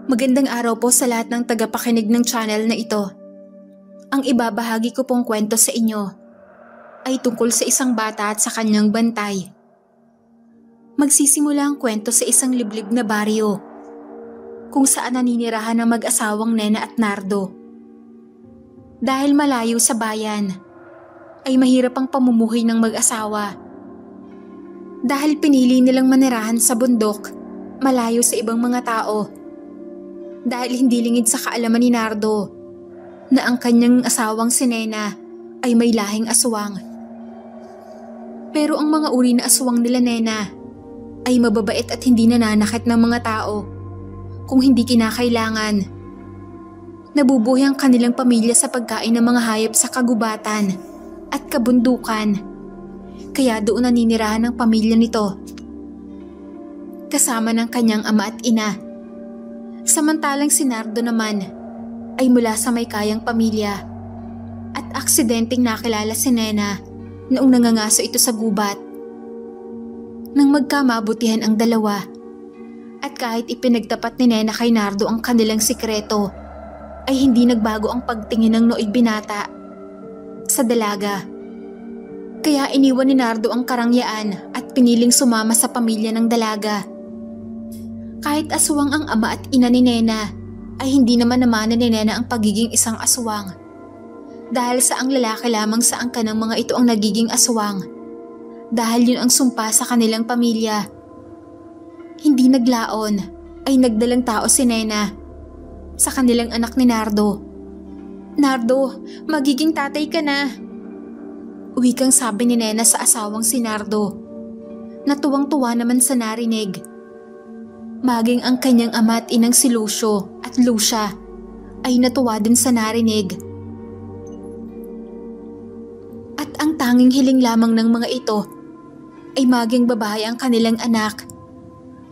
Magandang araw po sa lahat ng tagapakinig ng channel na ito. Ang ibabahagi ko pong kwento sa inyo ay tungkol sa isang bata at sa kanyang bantay. Magsisimula ang kwento sa isang liblib na baryo kung saan naninirahan ang mag-asawang Nena at Nardo. Dahil malayo sa bayan, ay mahirap ang pamumuhay ng mag-asawa. Dahil pinili nilang manirahan sa bundok, malayo sa ibang mga tao. Dahil hindi lingid sa kaalaman ni Nardo na ang kanyang asawang si Nena ay may lahing aswang. Pero ang mga uri na aswang nila Nena ay mababait at hindi nananakit ng mga tao kung hindi kinakailangan. Nabubuhay ang kanilang pamilya sa pagkain ng mga hayop sa kagubatan at kabundukan. Kaya doon naninirahan ang pamilya nito kasama ng kanyang ama at ina. Samantalang si Nardo naman ay mula sa may kayang pamilya at aksidenteng nakilala si Nena noong nangangaso ito sa gubat. Nang magkamabutihan ang dalawa at kahit ipinagtapat ni Nena kay Nardo ang kanilang sikreto, ay hindi nagbago ang pagtingin ng Noy binata sa dalaga. Kaya iniwan ni Nardo ang karangyaan at piniling sumama sa pamilya ng dalaga. Kahit aswang ang ama at ina ni Nena, ay hindi naman namana ni Nena ang pagiging isang aswang. Dahil sa ang lalaki lamang sa angka ng mga ito ang nagiging aswang. Dahil yun ang sumpa sa kanilang pamilya. Hindi naglaon, ay nagdalang tao si Nena sa kanilang anak ni Nardo. "Nardo, magiging tatay ka na." Wikang sabi ni Nena sa asawang si Nardo. Natuwang-tuwa naman sa narinig. Maging ang kanyang ama at inang si Lucio at Lucia ay natuwa din sa narinig. At ang tanging hiling lamang ng mga ito ay maging babae ang kanilang anak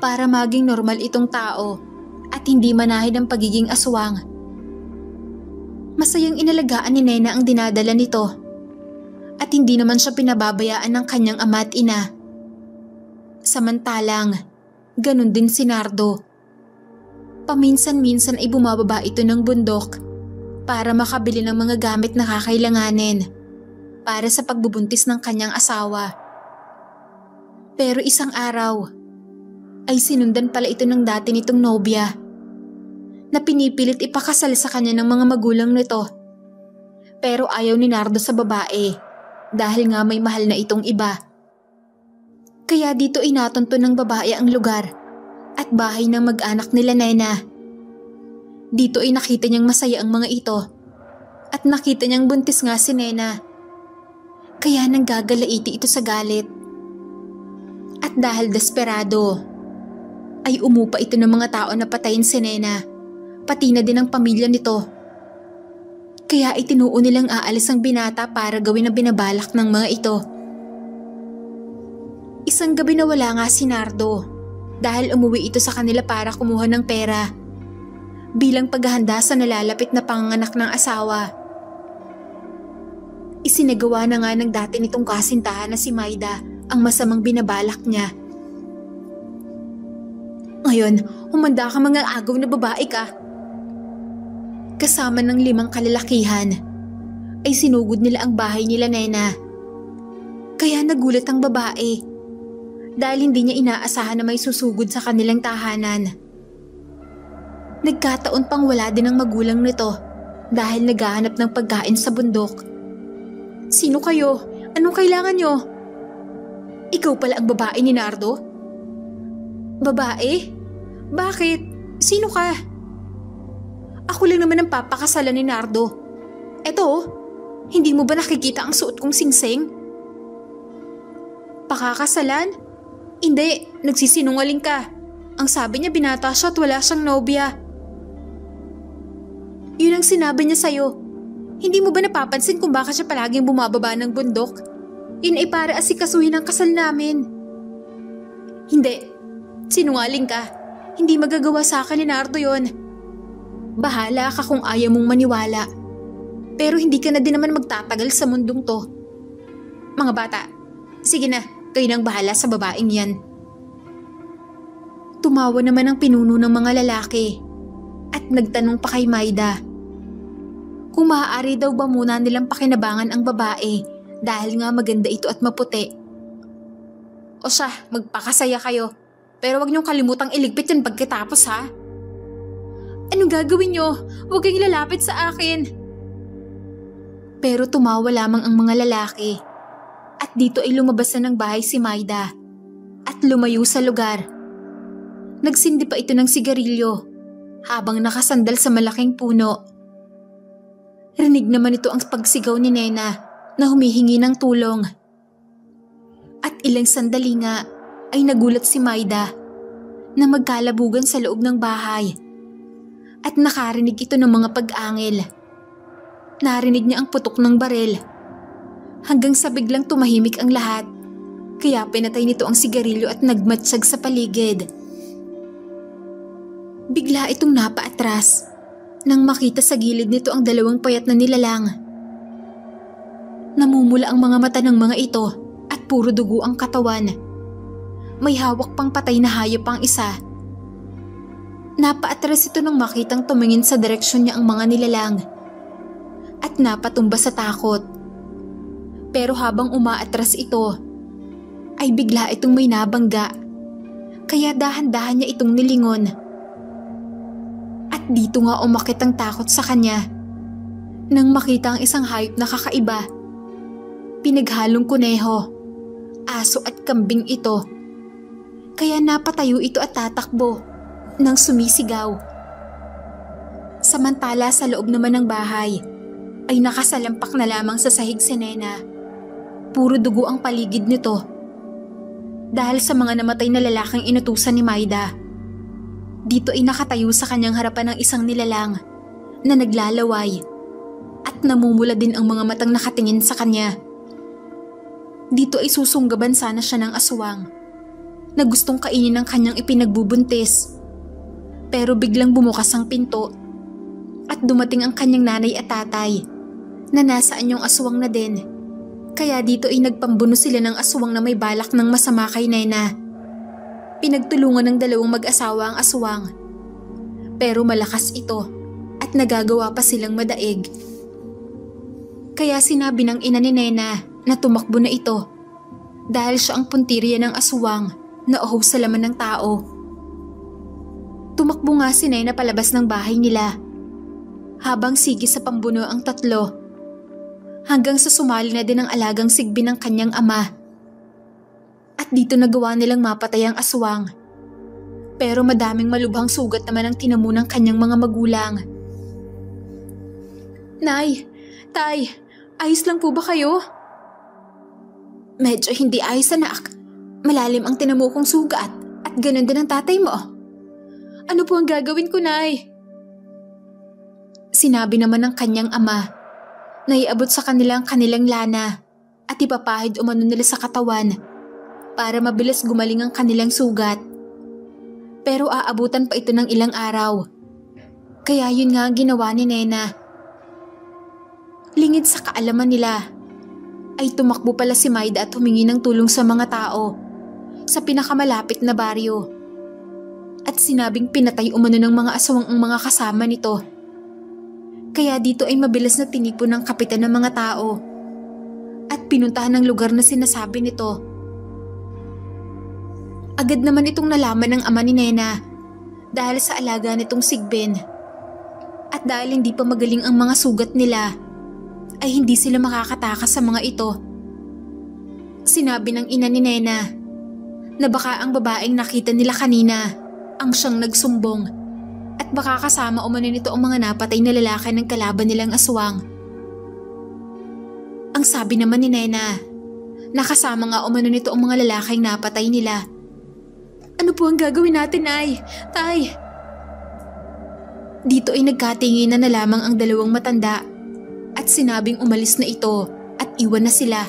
para maging normal itong tao at hindi manahid ang pagiging aswang. Masayang inalagaan ni Nena ang dinadala nito at hindi naman siya pinababayaan ng kanyang ama at ina. Samantalang, ganun din si Nardo. Paminsan-minsan ay bumababa ito ng bundok para makabili ng mga gamit na kakailanganin para sa pagbubuntis ng kanyang asawa. Pero isang araw ay sinundan pala ito ng dati nitong nobya na pinipilit ipakasal sa kanya ng mga magulang nito. Pero ayaw ni Nardo sa babae dahil nga may mahal na itong iba. Kaya dito inatunto ng babae ang lugar at bahay ng mag-anak nila Nena. Dito ay nakita niyang masaya ang mga ito at nakita niyang buntis nga si Nena. Kaya nanggagalaiti ito sa galit. At dahil desperado, ay umupa ito ng mga tao na patayin si Nena, pati na din ang pamilya nito. Kaya itinuo nilang aalis ang binata para gawin ang binabalak ng mga ito. Isang gabi na wala nga si Nardo dahil umuwi ito sa kanila para kumuha ng pera bilang paghahanda sa nalalapit na panganganak ng asawa. Isinagawa na nga ng dati nitong kasintahan na si Maida ang masamang binabalak niya. Ngayon, humanda ka mga agaw na babae ka. Kasama ng 5 kalalakihan ay sinugod nila ang bahay nila Nena. Kaya nagulat ang babae dahil hindi niya inaasahan na may susugod sa kanilang tahanan. Nagkataon pang wala din ang magulang nito dahil naghahanap ng pagkain sa bundok. "Sino kayo? Anong kailangan nyo?" "Ikaw pala ang babae ni Nardo?" "Babae? Bakit? Sino ka?" "Ako lang naman ang papakasalan ni Nardo. Eto, hindi mo ba nakikita ang suot kong singsing?" "Pakakasalan? Hindi, nagsisinungaling ka. Ang sabi niya binata siya at wala siyang nobya." "Yun ang sinabi niya sa'yo. Hindi mo ba napapansin kung bakit siya palaging bumababa ng bundok? Yun ay para asikasuhin ang kasal namin." "Hindi, sinungaling ka. Hindi magagawa sa akin ni Nardo yun. Bahala ka kung ayaw mong maniwala. Pero hindi ka na din naman magtatagal sa mundong to. Mga bata, sige na. Kayo nang bahala sa babaeng yan." Tumawa naman ang pinuno ng mga lalaki at nagtanong pa kay Maida kung maaari daw ba muna nilang pakinabangan ang babae dahil nga maganda ito at maputi. O siya, magpakasaya kayo. Pero wag niyong kalimutang iligpit yan pagkatapos ha. Anong gagawin niyo? Huwag kayong lalapit sa akin. Pero tumawa lamang ang mga lalaki. At dito ay lumabas na ng bahay si Maida at lumayo sa lugar. Nagsindi pa ito ng sigarilyo habang nakasandal sa malaking puno. Rinig naman ito ang pagsigaw ni Nena na humihingi ng tulong. At ilang sandali nga ay nagulat si Maida na magkalabugan sa loob ng bahay at nakarinig ito ng mga pag-angil. Narinig niya ang putok ng baril hanggang sa biglang tumahimik ang lahat, kaya pinatay nito ang sigarilyo at nagmatsyag sa paligid. Bigla itong napaatras nang makita sa gilid nito ang dalawang payat na nilalang. Namumula ang mga mata ng mga ito at puro dugo ang katawan. May hawak pang patay na hayop ang isa. Napaatras ito nang makitang tumingin sa direksyon niya ang mga nilalang at napatumba sa takot. Pero habang umaatras ito, ay bigla itong may nabangga, kaya dahan-dahan niya itong nilingon. At dito nga umakit ang takot sa kanya nang makita ang isang hayop na kakaiba. Pinaghalong kuneho, aso at kambing ito. Kaya napatayo ito at tatakbo nang sumisigaw. Samantala sa loob naman ng bahay ay nakasalampak na lamang sa sahig si Nena. Puro dugo ang paligid nito dahil sa mga namatay na lalaking inutusan ni Maida. Dito ay nakatayo sa kanyang harapan ng isang nilalang na naglalaway at namumula din ang mga matang nakatingin sa kanya. Dito ay susunggaban sana siya ng aswang na gustong kainin ng kanyang ipinagbubuntis. Pero biglang bumukas ang pinto at dumating ang kanyang nanay at tatay na nasa anyong aswang na din. Kaya dito ay nagpambuno sila ng aswang na may balak ng masama kay Nena. Pinagtulungan ng dalawang mag-asawa ang aswang. Pero malakas ito at nagagawa pa silang madaig. Kaya sinabi ng ina ni Nena na tumakbo na ito dahil siya ang puntirya ng aswang na uhaw sa laman ng tao. Tumakbo nga si Nena palabas ng bahay nila habang sige sa pambuno ang tatlo hanggang sa sumali na din ang alagang sigbi ng kanyang ama. At dito nagawa nilang mapatay ang aswang. Pero madaming malubhang sugat naman ang tinamo ng kanyang mga magulang. Nay, Tay, ayos lang po ba kayo? Medyo hindi ayos, anak. Malalim ang tinamo kong sugat at ganun din ang tatay mo. Ano po ang gagawin ko, Nay? Sinabi naman ng kanyang ama na iabot sa kanilang lana at ipapahid umano nila sa katawan para mabilis gumaling ang kanilang sugat. Pero aabutan pa ito ng ilang araw. Kaya yun nga ang ginawa ni Nena. Lingid sa kaalaman nila, ay tumakbo pala si Maida at humingi ng tulong sa mga tao sa pinakamalapit na baryo. At sinabing pinatay umano ng mga aswang ang mga kasama nito. Kaya dito ay mabilis na tinipon ng kapitan ng mga tao at pinuntahan ng lugar na sinasabi nito. Agad naman itong nalaman ng ama ni Nena dahil sa alaga nitong sigbin. At dahil hindi pa magaling ang mga sugat nila, ay hindi sila makakatakas sa mga ito. Sinabi ng ina ni Nena na baka ang babaeng nakita nila kanina ang siyang nagsumbong at baka kasama umano nito ang mga napatay na lalaki ng kalaban nilang aswang. Ang sabi naman ni Nena, nakasama nga umano nito ang mga lalaking napatay nila. Ano po ang gagawin natin, Nay? Tay? Dito ay nagkatinginan na lamang ang dalawang matanda at sinabing umalis na ito at iwan na sila.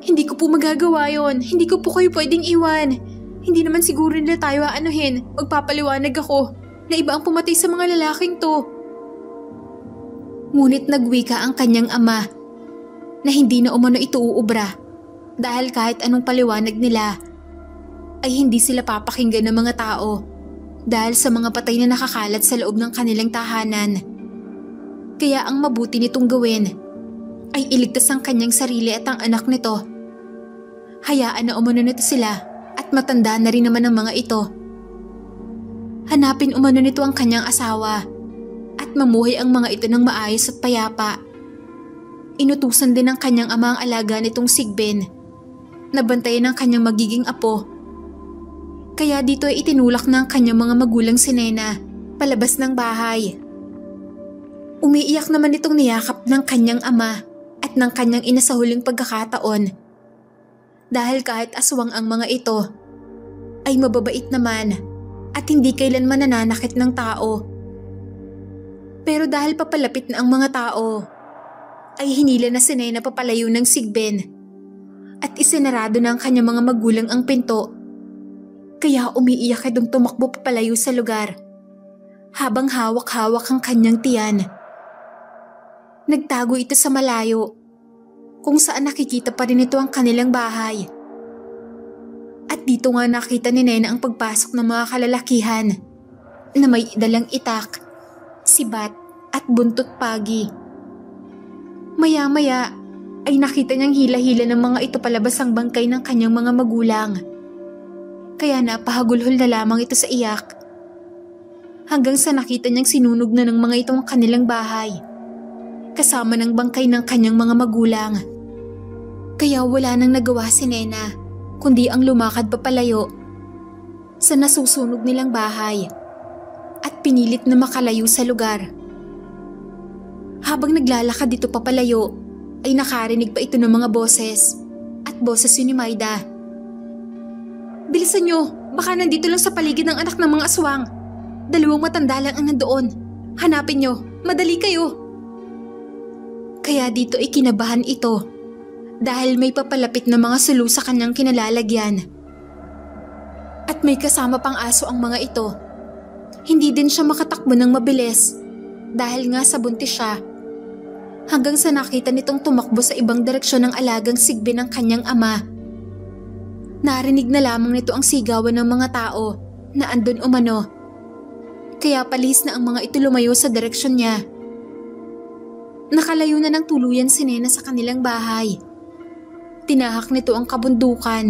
Hindi ko po magagawa yon. Hindi ko po kayo pwedeng iwan. Hindi naman siguro nila tayo aanuhin. Magpapaliwanag ako na iba ang pumatay sa mga lalaking to. Ngunit nagwika ang kanyang ama na hindi na umano ito uubra dahil kahit anong paliwanag nila ay hindi sila papakinggan ng mga tao dahil sa mga patay na nakakalat sa loob ng kanilang tahanan. Kaya ang mabuti nitong gawin ay iligtas ang kanyang sarili at ang anak nito. Hayaan na umano nito sila at matanda na rin naman ang mga ito. Hanapin umano nito ang kanyang asawa at mamuhay ang mga ito ng maayos at payapa. Inutusan din ng kanyang ama ang alaga nitong Sigbin na bantayan ang kanyang magiging apo. Kaya dito ay itinulak na ang kanyang mga magulang si Nena palabas ng bahay. Umiiyak naman itong niyakap ng kanyang ama at ng kanyang ina sa huling pagkakataon. Dahil kahit aswang ang mga ito, ay mababait naman at hindi kailanman nananakit ng tao. Pero dahil papalapit na ang mga tao, ay hinila na si Nena papalayo ng Sigbin at isinarado na ang kanyang mga magulang ang pinto. Kaya umiiyak itong tumakbo papalayo sa lugar habang hawak-hawak ang kanyang tiyan. Nagtago ito sa malayo kung saan nakikita pa rin ito ang kanilang bahay. At dito nga nakita ni Nena ang pagpasok ng mga kalalakihan na may dalang itak, sibat at buntot pagi. Maya-maya ay nakita niyang hila-hila ng mga ito palabas ang bangkay ng kanyang mga magulang. Kaya napahagulhol na lamang ito sa iyak. Hanggang sa nakita niyang sinunog na ng mga itong kanilang bahay, kasama ng bangkay ng kanyang mga magulang. Kaya wala nang nagawa si Nena, kundi ang lumakad papalayo sa nasusunog nilang bahay at pinilit na makalayo sa lugar. Habang naglalakad dito papalayo, ay nakarinig pa ito ng mga boses at boses yun ni Maida. "Bilisan nyo, baka nandito lang sa paligid ng anak ng mga aswang. 2 matanda lang ang nandoon. Hanapin nyo, madali kayo." Kaya dito ay kinabahan ito dahil may papalapit na mga sulu sa kanyang kinalalagyan. At may kasama pang aso ang mga ito. Hindi din siya makatakbo ng mabilis dahil nga sa buntis siya. Hanggang sa nakita nitong tumakbo sa ibang direksyon ng alagang Sigbin ng kanyang ama. Narinig na lamang nito ang sigawan ng mga tao na andun umano. Kaya palis na ang mga ito lumayo sa direksyon niya. Nakalayo na ng tuluyan si Nena sa kanilang bahay. Tinahak nito ang kabundukan.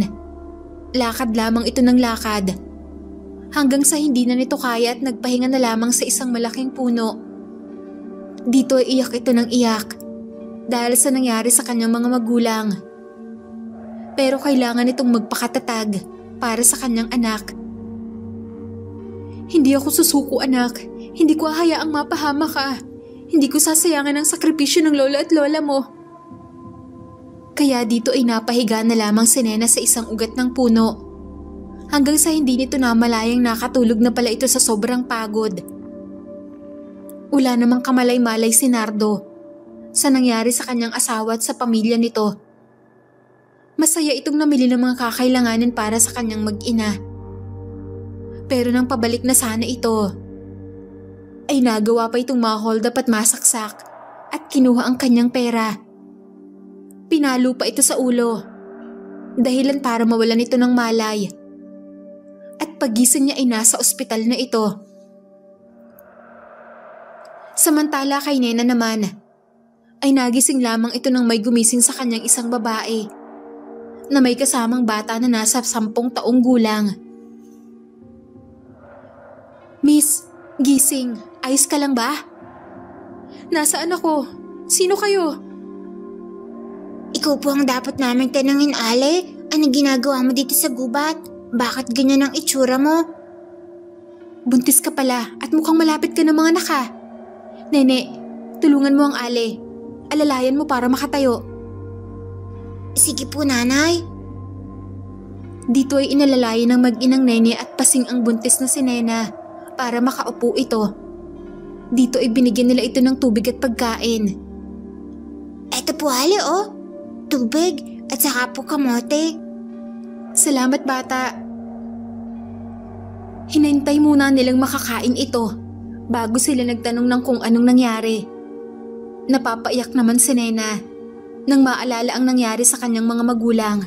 Lakad lamang ito ng lakad. Hanggang sa hindi na nito kaya at nagpahinga na lamang sa isang malaking puno. Dito ay iyak ito ng iyak dahil sa nangyari sa kanyang mga magulang. Pero kailangan itong magpakatatag para sa kanyang anak. "Hindi ako susuko, anak. Hindi ko hahayaang mapahama ka. Hindi ko sasayangan ang sakripisyo ng lola at lola mo." Kaya dito ay napahiga na lamang si Nena sa isang ugat ng puno. Hanggang sa hindi nito namalayang nakatulog na pala ito sa sobrang pagod. Wala namang kamalay-malay si Nardo sa nangyari sa kanyang asawa at sa pamilya nito. Masaya itong namili ng mga kakailanganin para sa kanyang mag-ina. Pero nang pabalik na sana ito, ay nagawa pa itong ma-hold up at masaksak at kinuha ang kanyang pera. Pinalo pa ito sa ulo, dahilan para mawalan ito ng malay. At pagising niya ay nasa ospital na ito. Samantala kay Nena naman, ay nagising lamang ito nang may gumising sa kanyang isang babae na may kasamang bata na nasa 10 taong gulang. "Miss, gising. Ayos ka lang ba?" "Nasaan ako? Sino kayo?" "Ikaw po ang dapat naming tanungin, Ale. Anong ginagawa mo dito sa gubat? Bakit ganyan ang itsura mo?" "Buntis ka pala at mukhang malapit ka ng mga anak ha. Nene, tulungan mo ang Ale. Alalayan mo para makatayo." "Sige po, nanay." Dito ay inalalayan ng mag-inang Nene at pasing ang buntis na si Nena para makaupo ito. Dito ay binigyan nila ito ng tubig at pagkain. "Eto po, Ale, oh. Tubig at saka po kamote." "Salamat, bata." Hinintay muna nilang makakain ito bago sila nagtanong ng kung anong nangyari. Napapaiyak naman si Nena nang maalala ang nangyari sa kanyang mga magulang.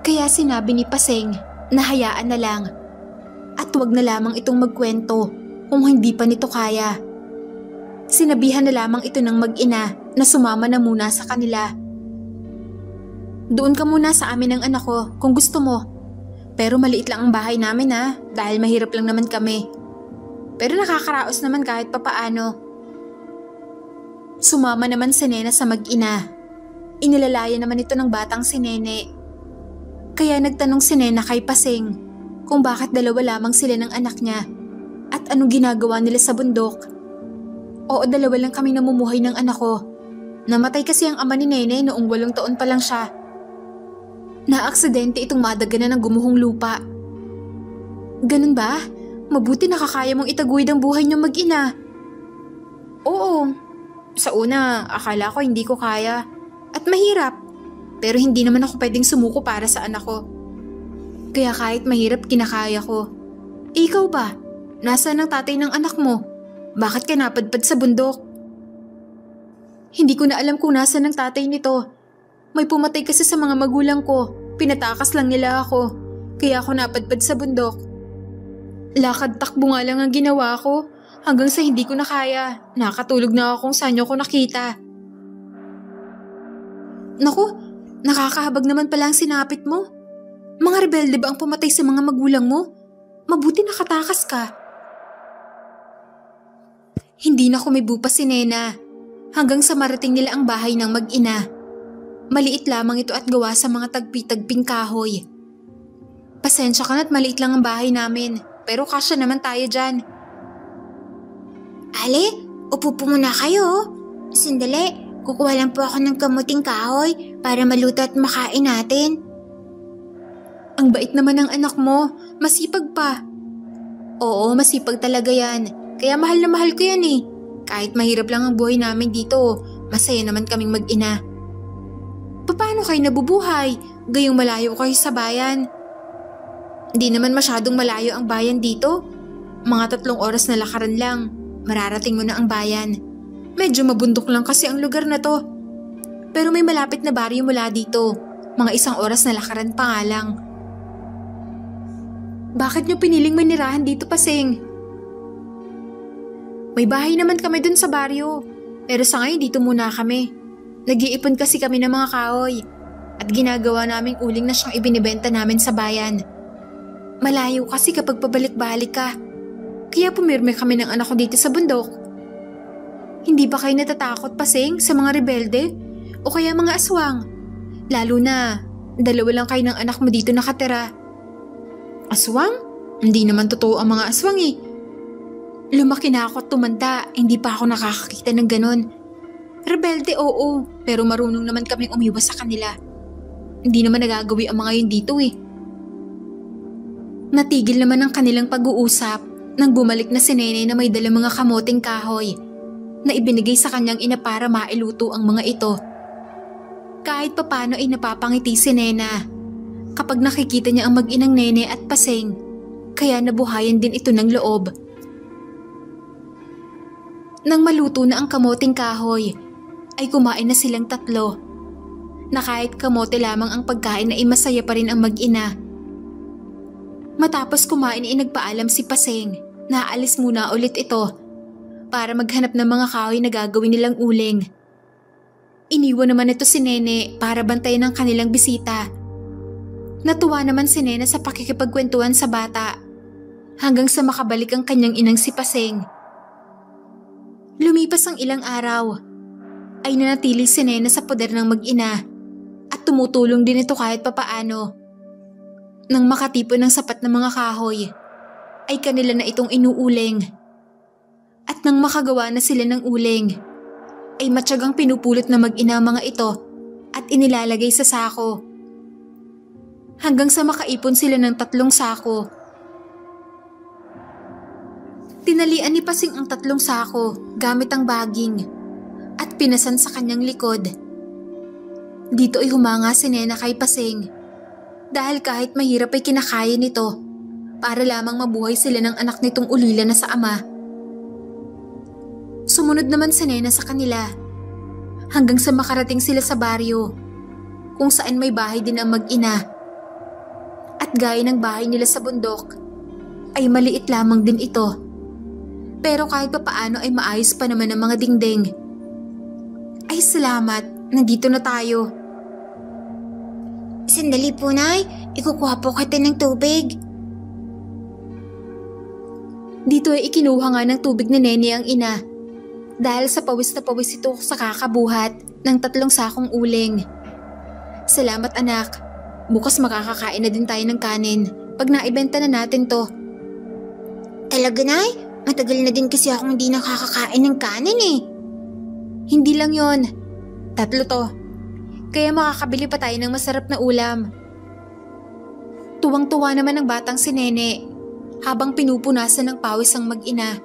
Kaya sinabi ni Paseng na hayaan na lang At huwag na lamang itong magkwento kung hindi pa nito kaya. Sinabihan na lamang ito ng mag-ina na sumama na muna sa kanila. Doon ka muna sa amin ng anak ko kung gusto mo. Pero maliit lang ang bahay namin dahil mahirap lang naman kami. Pero nakakaraos naman kahit papaano. Sumama naman si Nena sa mag-ina. Inilalaya naman ito ng batang si Nene. Kaya nagtanong si Nena kay Paseng kung bakit dalawa lamang sila ng anak niya at anong ginagawa nila sa bundok. Oo, dalawa lang kami namumuhay ng anak ko. Namatay kasi ang ama ni Nene noong 8 taon pa lang siya. Naaksidente itong madaganan ng gumuhong lupa. Ganun ba? Mabuti nakakaya mong itaguyod ang buhay niyong mag-ina. Oo. Sa una, akala ko hindi ko kaya at mahirap. Pero hindi naman ako pwedeng sumuko para sa anak ko. Kaya kahit mahirap, kinakaya ko. Ikaw ba? Nasaan ang tatay ng anak mo? Bakit ka napadpad sa bundok? Hindi ko na alam kung nasaan ang tatay nito. May pumatay kasi sa mga magulang ko. Pinatakas lang nila ako. Kaya ako napadpad sa bundok. Lakad takbo nga lang ang ginawa ko. Hanggang sa hindi ko na kaya. Nakatulog na ako kung saan niyo ko nakita. Naku, nakakahabag naman pala ang sinapit mo. Mga rebelde ba ang pumatay sa mga magulang mo? Mabuti nakatakas ka. Hindi na kumibo pa si Nena. Hanggang sa marating nila ang bahay ng mag-ina. Maliit lamang ito at gawa sa mga tagpi-tagping kahoy. Pasensya ka na't maliit lang ang bahay namin. Pero kasya naman tayo dyan. Ale, upo po muna kayo. Sandali, kukuha lang po ako ng kamuting kahoy para maluto at makain natin. Ang bait naman ng anak mo, masipag pa. Oo, masipag talaga yan. Kaya mahal na mahal ko yan eh. Kahit mahirap lang ang buhay namin dito, masaya naman kaming mag-ina. Paano kayo nabubuhay? Gayong malayo kayo sa bayan. Hindi naman masyadong malayo ang bayan dito. Mga 3 oras na lakaran lang. Mararating mo na ang bayan. Medyo mabundok lang kasi ang lugar na to. Pero may malapit na baryo mula dito. Mga 1 oras na lakaran pa nga lang. Bakit nyo piniling manirahan dito, Paseng? May bahay naman kami dun sa baryo. Pero sa ngayon dito muna kami. Nag-iipon kasi kami ng mga kahoy. At ginagawa naming uling na siyang ibinibenta namin sa bayan. Malayo kasi kapag pabalik-balik ka. Kaya pumirme kami ng anak ko dito sa bundok. Hindi ba kayo natatakot, Paseng, sa mga rebelde? O kaya mga aswang? Lalo na, 2 lang kayo ng anak mo dito nakatira. Aswang? Hindi naman totoo ang mga aswang eh. Lumaki na ako at tumanda, hindi pa ako nakakakita ng ganon. Rebelde oo, pero marunong naman kaming umiwas sa kanila. Hindi naman nagagawi ang mga yun dito eh. Natigil naman ang kanilang pag-uusap nang bumalik na si Nene na may dalang mga kamoting kahoy na ibinigay sa kanyang ina para mailuto ang mga ito. Kahit papano ay napapangiti si Nena kapag nakikita niya ang mag-inang Nene at Paseng, kaya nabuhayan din ito ng loob. Nang maluto na ang kamoting kahoy, ay kumain na silang 3 na kahit kamote lamang ang pagkain ay masaya pa rin ang mag-ina. Matapos kumain ay nagpaalam si Paseng na aalis muna ulit ito para maghanap ng mga kahoy na gagawin nilang uling. Iniwan naman ito si Nene para bantayan ang kanilang bisita. Natuwa naman si Nena sa pakikipagkwentuhan sa bata hanggang sa makabalik ang kanyang inang si Paseng. Lumipas ang ilang araw ay nanatili si Nena sa poder ng mag-ina at tumutulong din ito kahit papaano. Nang makatipon ng sapat na mga kahoy, ay kanila na itong inuuling. At nang makagawa na sila ng uling, ay matyagang pinupulot na mag-ina mga ito at inilalagay sa sako. Hanggang sa makaipon sila ng 3 sako. Tinalian ni Paseng ang 3 sako gamit ang baging at pinasan sa kanyang likod. Dito ay humanga si Nena kay Paseng. Dahil kahit mahirap ay kinakaya nito para lamang mabuhay sila ng anak nitong ulila na sa ama. Sumunod naman si Nena sa kanila hanggang sa makarating sila sa baryo kung saan may bahay din ang mag-ina. At gaya ng bahay nila sa bundok ay maliit lamang din ito. Pero kahit papaano ay maayos pa naman ang mga dingding. Ay salamat, nandito na tayo. Sandali po, Nay. Ikukuha po kita ng tubig. Dito ay ikinuha nga ng tubig ni Nene ang ina. Dahil sa pawis na pawis ito sa kakabuhat ng 3 sakong uling. Salamat anak. Bukas makakakain na din tayo ng kanin pag naibenta na natin to. Talaga, Nay? Matagal na din kasi akong hindi nakakakain ng kanin eh. Hindi lang yon. 3 to. Kaya makakabili pa tayo ng masarap na ulam. Tuwang-tuwa naman ang batang si Nene habang pinupunasan ng pawis ang mag-ina.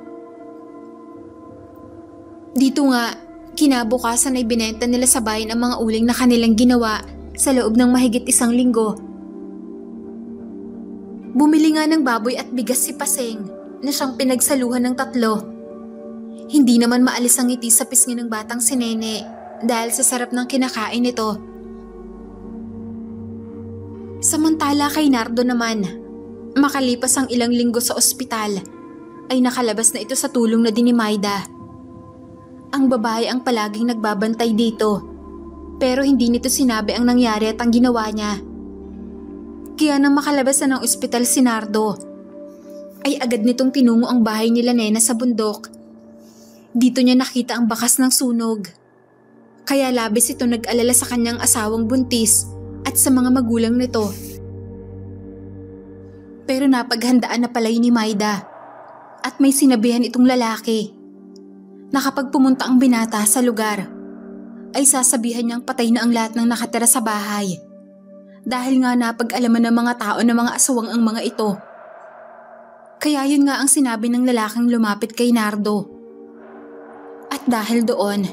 Dito nga, kinabukasan ay binenta nila sa bayan ang mga uling na kanilang ginawa sa loob ng mahigit 1 linggo. Bumili nga ng baboy at bigas si Paseng na siyang pinagsaluhan ng 3. Hindi naman maalis ang ngiti sa pisngi ng batang si Nene dahil sa sarap ng kinakain nito. Samantala kay Nardo naman, makalipas ang ilang linggo sa ospital, ay nakalabas na ito sa tulong na din ni Maida. Ang babae ang palaging nagbabantay dito, pero hindi nito sinabi ang nangyari at ang ginawa niya. Kaya nang makalabas na ng ospital si Nardo, ay agad nitong tinungo ang bahay nila Nena sa bundok. Dito niya nakita ang bakas ng sunog. Kaya labis ito nag-alala sa kanyang asawang buntis at sa mga magulang nito. Pero napaghandaan na pala yun ni Maida at may sinabihan itong lalaki na kapag pumunta ang binata sa lugar ay sasabihan niyang patay na ang lahat ng nakatira sa bahay dahil nga napag-alaman ng mga tao na mga aswang ang mga ito. Kaya yun nga ang sinabi ng lalaking lumapit kay Nardo. At dahil doon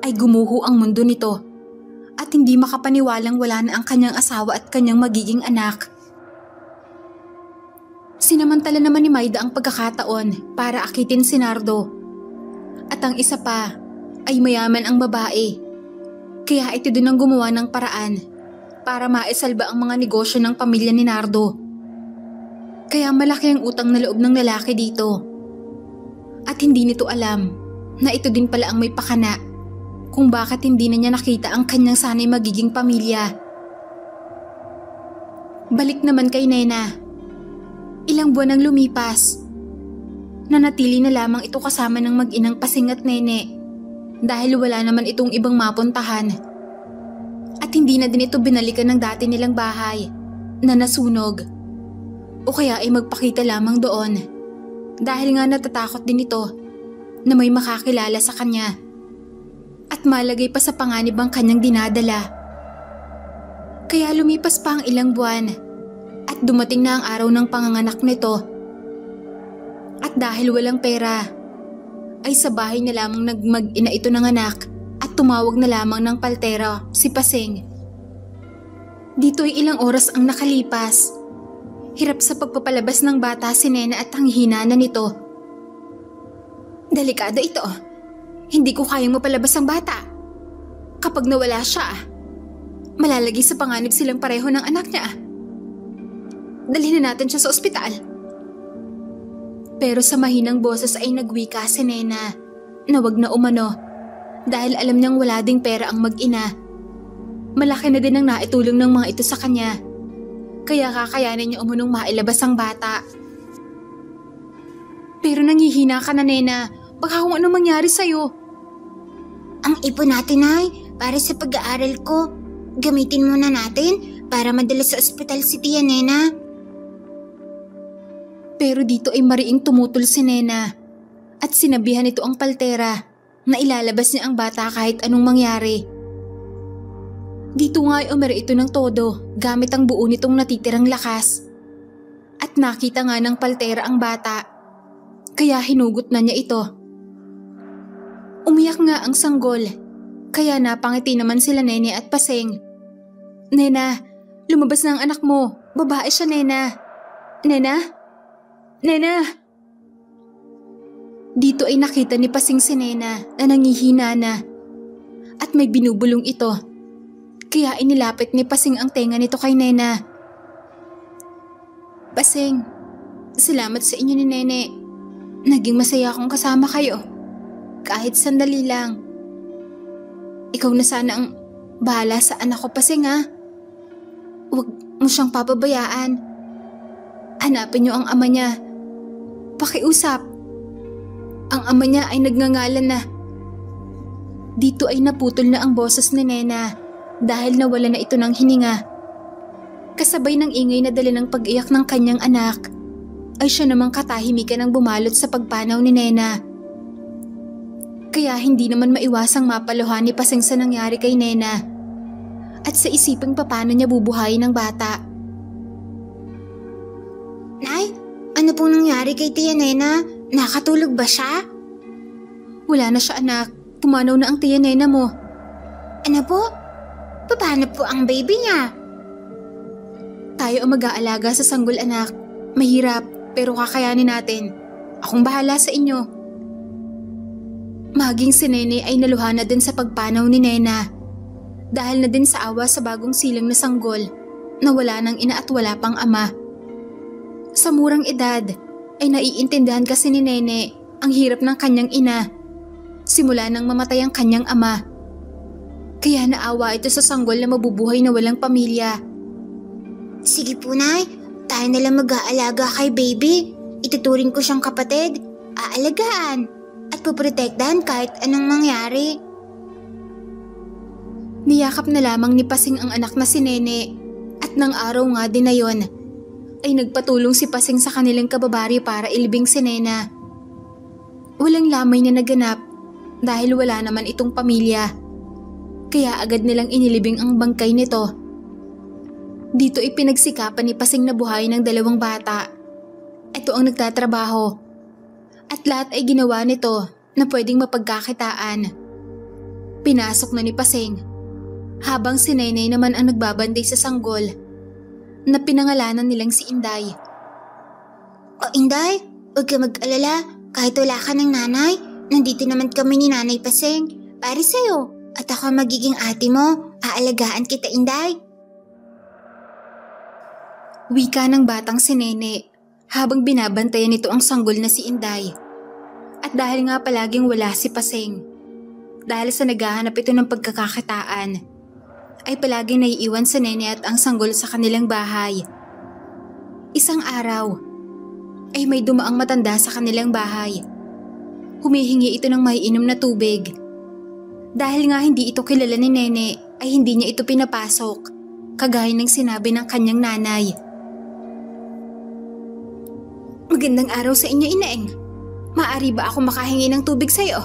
ay gumuho ang mundo nito at hindi makapaniwalang wala na ang kanyang asawa at kanyang magiging anak. Sinamantala naman ni Maida ang pagkakataon para akitin si Nardo. At ang isa pa ay mayaman ang babae. Kaya ito din ang gumawa ng paraan para maisalba ang mga negosyo ng pamilya ni Nardo. Kaya malaki ang utang na loob ng lalaki dito. At hindi nito alam na ito din pala ang may pakana kung bakit hindi na niya nakita ang kanyang sanay magiging pamilya. Balik naman kay Nena. Ilang buwan ang lumipas. Nanatili na lamang ito kasama ng mag-inang Paseng at Nene dahil wala naman itong ibang mapuntahan. At hindi na din ito binalikan ng dati nilang bahay na nasunog. O kaya ay magpakita lamang doon dahil nga natatakot din ito na may makakilala sa kanya. At malagay pa sa panganib ang kanyang dinadala. Kaya lumipas pa ang ilang buwan at dumating na ang araw ng panganganak nito. At dahil walang pera, ay sa bahay na lamang mag-ina ito ng anak at tumawag na lamang ng paltera si Paseng. Dito ay ilang oras ang nakalipas. Hirap sa pagpapalabas ng bata si Nena at ang hina na nito. Delikado ito. Hindi ko kayang mapalabas ang bata. Kapag nawala siya, malalagay sa panganib silang pareho ng anak niya. Dalhin na natin siya sa ospital. Pero sa mahinang boses ay nagwika si Nena na wag na umano dahil alam niyang wala ding pera ang mag-ina. Malaki na din ang naitulong ng mga ito sa kanya. Kaya kakayanin niya umunong mailabas ang bata. Pero nangihina ka na, Nena. Baka kung anong mangyari sa'yo. Ang ipon natin, Nay, para sa pag-aaral ko. Gamitin muna natin para madala sa ospital si Tia Nena. Pero dito ay mariing tumutol si Nena at sinabihan nito ang paltera na ilalabas niya ang bata kahit anong mangyari. Dito nga ay umere ito ng todo gamit ang buo nitong natitirang lakas. At nakita nga ng paltera ang bata, kaya hinugot na niya ito. Umiyak nga ang sanggol, kaya napangiti naman sila Nene at Paseng. Nena, lumabas na ang anak mo. Babae siya, Nena. Nena? Nena! Dito ay nakita ni Paseng si Nena na nangihina na at may binubulong ito. Kaya inilapit ni Paseng ang tenga nito kay Nena. Paseng, Salamat sa inyo ni Nene. Naging masaya akong kasama kayo. Kahit sandali lang. Ikaw na sana ang bahala sa anak ko, Paseng ha. Huwag mo siyang papabayaan. Hanapin niyo ang ama niya. Pakiusap. Ang ama niya ay nagngangalan na. Dito ay naputol na ang boses ni Nena dahil nawala na ito ng hininga. Kasabay ng ingay na dala ng pag-iyak ng kanyang anak, ay siya namang katahimikan ang bumalot sa pagpanaw ni Nena. Kaya hindi naman maiwasang mapaluhan ni Paseng sa nangyari kay Nena at sa isipang paano niya bubuhayin ang bata. Nay, ano pong nangyari kay Tia Nena? Nakatulog ba siya? Wala na siya, anak. Pumanaw na ang Tia Nena mo. Ano po? Paano po ang baby niya? Tayo ang mag-aalaga sa sanggol, anak. Mahirap, pero kakayanin natin. Akong bahala sa inyo. Maging si Nene ay naluha na din sa pagpanaw ni Nena. Dahil na din sa awa sa bagong silang na sanggol na wala ng ina at wala pang ama. Sa murang edad ay naiintindihan kasi ni Nene ang hirap ng kanyang ina. Simula nang mamatay ang kanyang ama. Kaya naawa ito sa sanggol na mabubuhay na walang pamilya. Sige po, Nay. Tayo nalang mag-aalaga kay baby. Ituturing ko siyang kapatid. Aalagaan. At puprotektahan kahit anong mangyari. Niyakap na lamang ni Paseng ang anak na si Nene. At nang araw nga din na yon, ay nagpatulong si Paseng sa kanilang kababaryo para ilibing si Nena. Walang lamay na naganap dahil wala naman itong pamilya. Kaya agad nilang inilibing ang bangkay nito. Dito ay pinagsikapan ni Paseng na buhayin ng dalawang bata. Ito ang nagtatrabaho. At lahat ay ginawa nito na pwedeng mapagkakitaan. Pinasok na ni Paseng, habang si Nenay naman ang nagbabantay sa sanggol na pinangalanan nilang si Inday. O Inday, huwag ka mag-alala. Kahit wala ka ng nanay, nandito naman kami ni Nanay Paseng para sa'yo. At ako magiging ate mo. Aalagaan kita, Inday. Wika ng batang si Nene habang binabantayan nito ang sanggol na si Inday. At dahil nga palaging wala si Paseng, dahil sa naghahanap ito ng pagkakakitaan, ay palaging naiiwan sa Nene at ang sanggol sa kanilang bahay. Isang araw, ay may dumaang matanda sa kanilang bahay. Humihingi ito ng maiinom na tubig. Dahil nga hindi ito kilala ni Nene, ay hindi niya ito pinapasok, kagaya ng sinabi ng kanyang nanay. Magandang araw sa inyo, Inaeng. Maaari ba ako makahingi ng tubig sa'yo?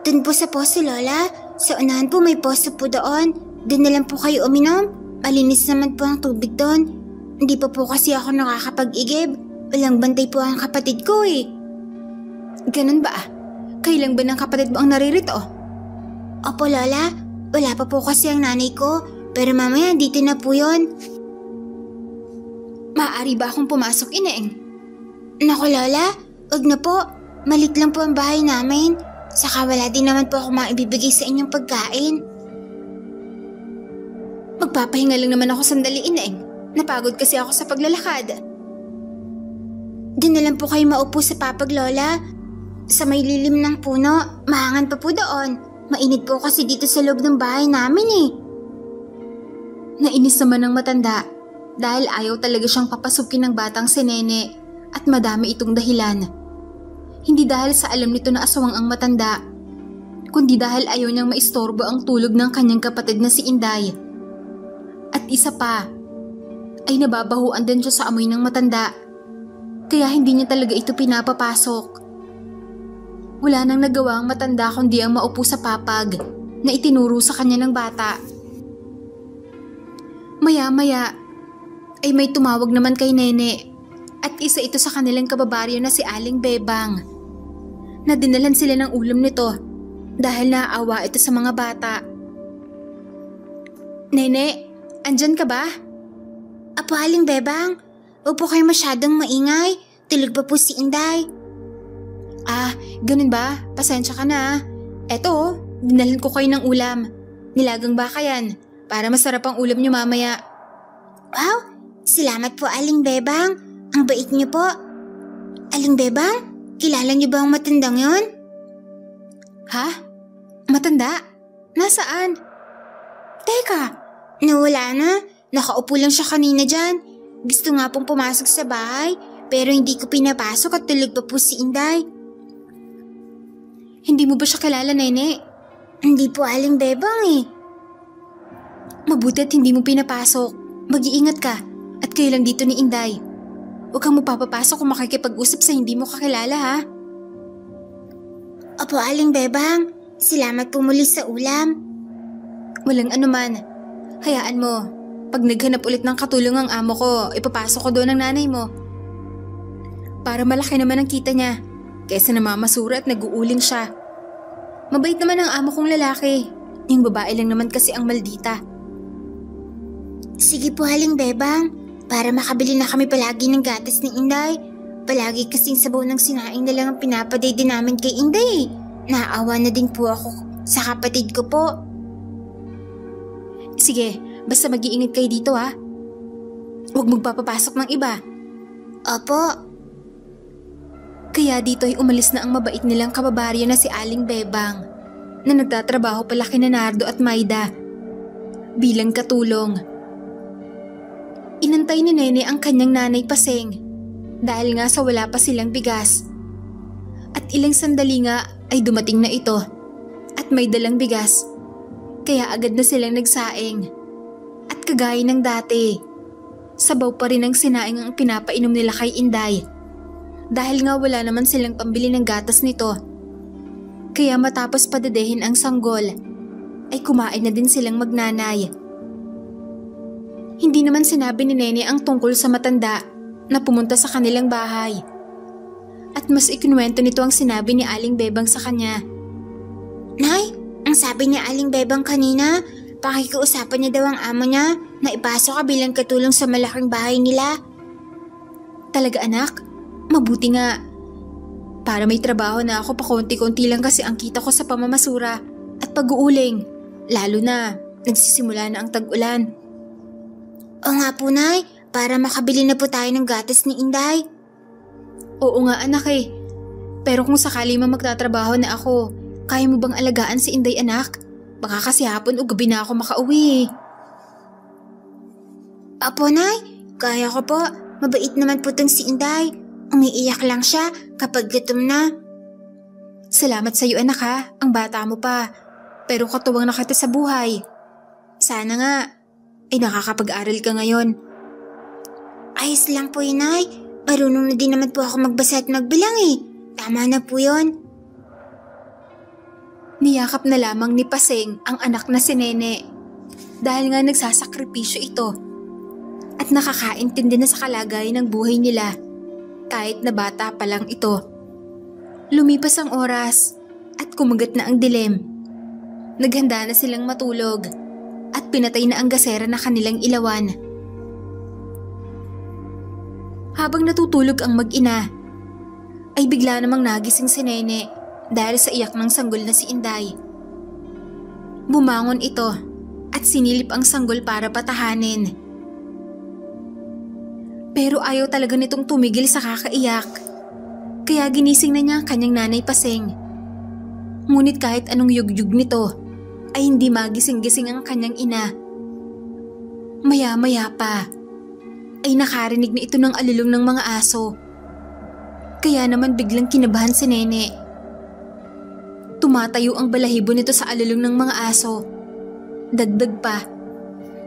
Dun po sa poso, Lola. Sa unahan po may poso po doon. Dun na lang po kayo uminom. Malinis naman po ang tubig doon. Hindi pa po kasi ako nakakapag-igib. Walang bantay po ang kapatid ko eh. Ganun ba? Kailan ba ng kapatid mo ang naririto? Opo, Lola. Wala pa po kasi ang nanay ko. Pero mamaya dito na po yun. Maaari ba akong pumasok, Inaeng? Naku, Lola. Wag na po. Malit lang po ang bahay namin. Saka wala din naman po ako maibibigay sa inyong pagkain. Magpapahinga lang naman ako sandali, Inaeng. Napagod kasi ako sa paglalakad. Doon na lang po kayo maupo sa papag, Lola. Sa may lilim ng puno, mahangan pa po doon. Mainit po kasi dito sa loob ng bahay namin eh. Nainis naman ng matanda dahil ayaw talaga siyang papasukin ng batang si Nene at madami itong dahilan. Hindi dahil sa alam nito na aswang ang matanda, kundi dahil ayaw niyang maistorbo ang tulog ng kanyang kapatid na si Inday. At isa pa, ay nababahuan din siya sa amoy ng matanda, kaya hindi niya talaga ito pinapapasok. Wala nang nagawa ang matanda kundi ang maupo sa papag na itinuro sa kanya ng bata. Maya-maya ay may tumawag naman kay Nene at isa ito sa kanilang kababaryo na si Aling Bebang. Nadinalan sila ng ulam nito dahil naaawa ito sa mga bata. Nene, andyan ka ba? Apo, Aling Bebang. Huwag po kayo masyadong maingay. Tulog pa po si Inday. Ganun ba? Pasensya ka na. Eto, dinalan ko kayo ng ulam. Nilagang baka yan, para masarap ang ulam niyo mamaya. Wow, Salamat po, Aling Bebang. Ang bait niyo po. Aling Bebang, kilala niyo ba ang matandang yon? Ha? Matanda? Nasaan? Teka, nawala na. Nakaupo lang siya kanina dyan. Gusto nga pong pumasok sa bahay, pero hindi ko pinapasok at tulog pa po si Inday. Hindi mo ba siya kilala, Nene? Hindi po, Aling Bebang eh. Mabuti at hindi mo pinapasok. Mag-iingat ka at kayo lang dito ni Inday. Huwag kang mapapapasok kung makikipag-usap sa hindi mo kakilala, ha? Opo, Aling Bebang. Salamat po muli sa ulam. Walang anuman. Hayaan mo. Pag naghanap ulit ng katulong ang amo ko, ipapasok ko doon ang nanay mo. Para malaki naman ang kita niya, kaysa namamasura at nag-uuling siya. Mabait naman ang amo kong lalaki. Yung babae lang naman kasi ang maldita. Sige po, Aling Bebang. Para makabili na kami palagi ng gatas ni Inday. Palagi kasing sabaw ng sinaing na lang ang pinapaday din namin kay Inday. Naawa na din po ako sa kapatid ko po. Sige, basta mag-iingat kayo dito, ha? Huwag magpapapasok ng iba. Opo. Kaya dito ay umalis na ang mabait nilang kababarya na si Aling Bebang na nagtatrabaho pala kina Nardo at Maida bilang katulong. Inantay ni Nene ang kanyang nanay Paseng dahil nga sa wala pa silang bigas. At ilang sandali nga ay dumating na ito at may dalang bigas. Kaya agad na silang nagsaing. At kagaya ng dati, sabaw pa rin ang sinaing ang pinapainom nila kay Inday. Dahil nga wala naman silang pambili ng gatas nito. Kaya matapos padadehin ang sanggol, ay kumain na din silang magnanay. Hindi naman sinabi ni Nene ang tungkol sa matanda na pumunta sa kanilang bahay. At mas ikinuwento nito ang sinabi ni Aling Bebang sa kanya. Nay, ang sabi ni Aling Bebang kanina, pakikiusapan niya daw ang amo niya na ipasok ka bilang katulong sa malaking bahay nila. Talaga, anak? Mabuti nga. Para may trabaho na ako, pakonti-konti lang kasi ang kita ko sa pamamasura at pag-uuling. Lalo na, nagsisimula na ang tag-ulan. O nga po, Nay, para makabili na po tayo ng gatas ni Inday. Oo nga, anak eh. Pero kung sakali man magtatrabaho na ako, kaya mo bang alagaan si Inday, anak? Baka kasi hapon o gabi na ako makauwi eh. Apo, Nay, kaya ko po. Mabait naman po tong si Inday. Umiiyak lang siya kapag gutom na. Salamat sa iyo, anak, ha. Ang bata mo pa. Pero katuwang na kita sa buhay. Sana nga, ay nakakapag-aral ka ngayon. Ayos lang po yun, Nay. Marunong na din naman po ako magbasa at magbilang eh. Tama na po yun. Niyakap na lamang ni Paseng ang anak na si Nene. Dahil nga nagsasakripisyo ito. At nakakaintindi na sa kalagayan ng buhay nila. Kahit na bata pa lang ito. Lumipas ang oras at kumagat na ang dilim. Naghanda na silang matulog at pinatay na ang gasera na kanilang ilawan. Habang natutulog ang mag-ina, ay bigla namang nagising si Nene dahil sa iyak ng sanggol na si Inday. Bumangon ito at sinilip ang sanggol para patahanin. Pero ayaw talaga nitong tumigil sa kakaiyak. Kaya ginising na niya ang kanyang nanay Paseng. Ngunit kahit anong yugyug nito, ay hindi magising-gising ang kanyang ina. Maya-maya pa, ay nakarinig na ito ng alulong ng mga aso. Kaya naman biglang kinabahan si Nene. Tumatayo ang balahibo nito sa alulong ng mga aso. Dagdag pa,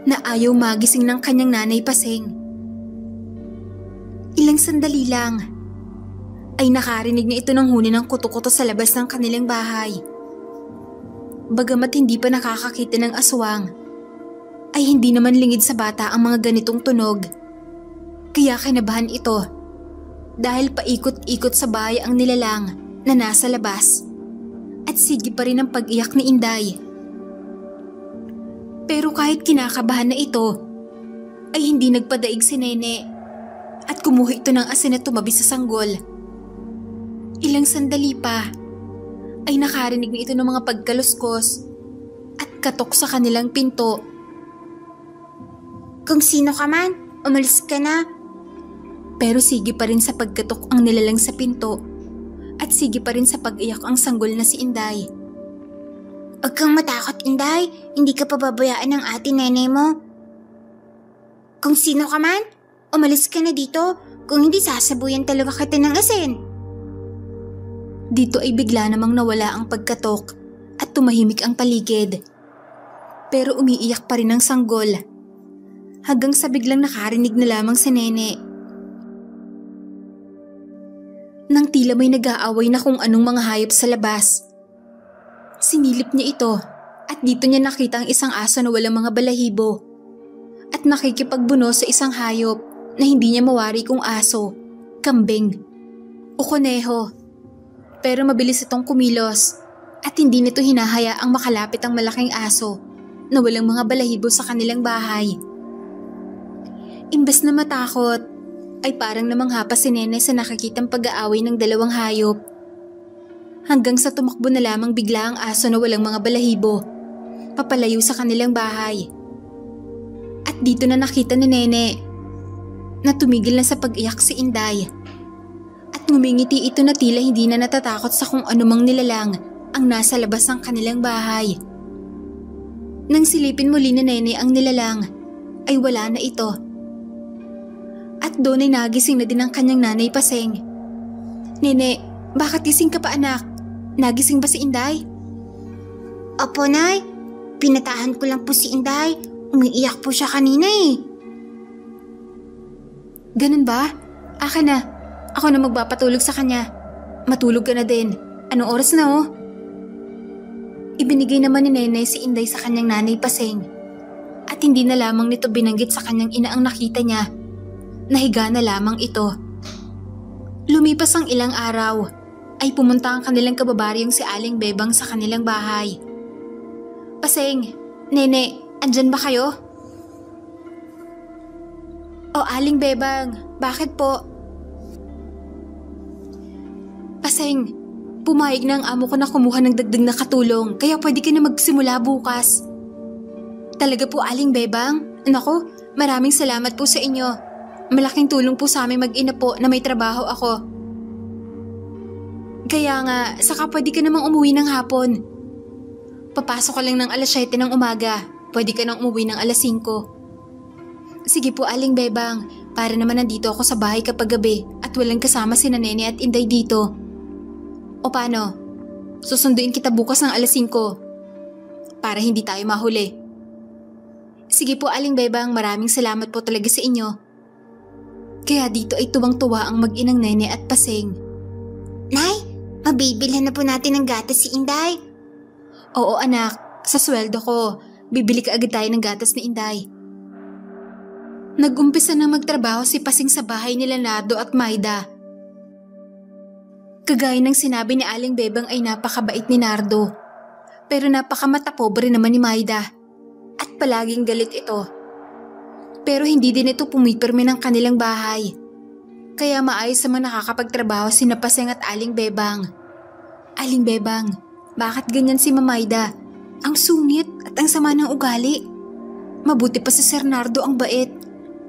na ayaw magising ng kanyang nanay Paseng. Ilang sandali lang, ay nakarinig na ito ng huni ng kuto-kuto sa labas ng kanilang bahay. Bagamat hindi pa nakakakita ng aswang, ay hindi naman lingid sa bata ang mga ganitong tunog. Kaya kinabahan ito, dahil paikot-ikot sa bahay ang nilalang na nasa labas, at sige pa rin ang pag-iyak ni Inday. Pero kahit kinakabahan na ito, ay hindi nagpadaig si Nene. At kumuha ito ng asin at tumabi sa sanggol. Ilang sandali pa, ay nakarinig na ito ng mga pagkaluskos at katok sa kanilang pinto. Kung sino ka man, Umalis ka na. Pero sige pa rin sa pagkatok ang nilalang sa pinto at sige pa rin sa pag-iyak ang sanggol na si Inday. Huwag kang matakot, Inday. Hindi ka pababayaan ng ate nenay mo. Kung sino ka man, umalis ka na dito. Kung hindi, sasabuyan talaga kita ng asin. Dito ay bigla namang nawala ang pagkatok at tumahimik ang paligid. Pero umiiyak pa rin ang sanggol. Hanggang sa biglang nakarinig na lamang si Nene. Nang tila may nag-aaway na kung anong mga hayop sa labas. Sinilip niya ito at dito niya nakita ang isang aso na walang mga balahibo at nakikipagbuno sa isang hayop na hindi niya mawari kung aso, kambing o kuneho. Pero mabilis itong kumilos at hindi nito hinahayaang makalapit ang malaking aso na walang mga balahibo sa kanilang bahay. Imbes na matakot, ay parang namangha pa si Nene sa nakikitang pag-aaway ng dalawang hayop. Hanggang sa tumakbo na lamang bigla ang aso na walang mga balahibo, papalayo sa kanilang bahay. At dito na nakita ni Nene na tumigil na sa pag-iyak si Inday. At ngumingiti ito na tila hindi na natatakot sa kung anumang nilalang ang nasa labas ng kanilang bahay. Nang silipin muli ni Nene ang nilalang, ay wala na ito. At doon ay nagising na din ang kanyang nanay Paseng. Nene, bakit gising ka pa anak? Nagising ba si Inday? Opo, Nay. Pinatahan ko lang po si Inday. Umiiyak po siya kanina eh. Ganun ba? Aka na. Ako na magpapatulog sa kanya. Matulog ka na din. Anong oras na oh? Ibinigay naman ni Nene si Inday sa kanyang nanay Paseng. At hindi na lamang nito binanggit sa kanyang ina ang nakita niya. Nahiga na lamang ito. Lumipas ang ilang araw, ay pumunta ang kanilang kababaryong si Aling Bebang sa kanilang bahay. Paseng, Nene, andyan ba kayo? O Aling Bebang, bakit po? Paseng, pumayag na ang amo ko na kumuha ng dagdag na katulong, kaya pwede ka na magsimula bukas. Talaga po Aling Bebang? Naku, maraming salamat po sa inyo. Malaking tulong po sa aming mag-ina po na may trabaho ako. Kaya nga, saka pwede ka namang umuwi ng hapon. Papasok ka lang ng alas 7 ng umaga. Pwede ka nang umuwi ng alas 5. Sige po Aling Bebang, para naman nandito ako sa bahay kapag gabi at walang kasama si Nene at Inday dito. O paano? Susunduin kita bukas ng alas 5 para hindi tayo mahuli. Sige po Aling Bebang, maraming salamat po talaga sa inyo. Kaya dito ay tuwang-tuwa ang mag-inang Nene at Paseng. Nay, mabibilhan na po natin ng gatas si Inday. Oo anak, sa sweldo ko, bibili ka agad tayo ng gatas ni Inday. Nag-umpisa na magtrabaho si Paseng sa bahay nila Nardo at Maida. Kagaya ng sinabi ni Aling Bebang ay napakabait ni Nardo. Pero napakamatapobre naman ni Maida. At palaging galit ito. Pero hindi din ito pumipirme ng kanilang bahay. Kaya maayos naman nakakapagtrabaho sina Paseng at Aling Bebang. Aling Bebang, bakit ganyan si Mamayda? Ang sungit at ang sama ng ugali. Mabuti pa si Sir Nardo ang bait,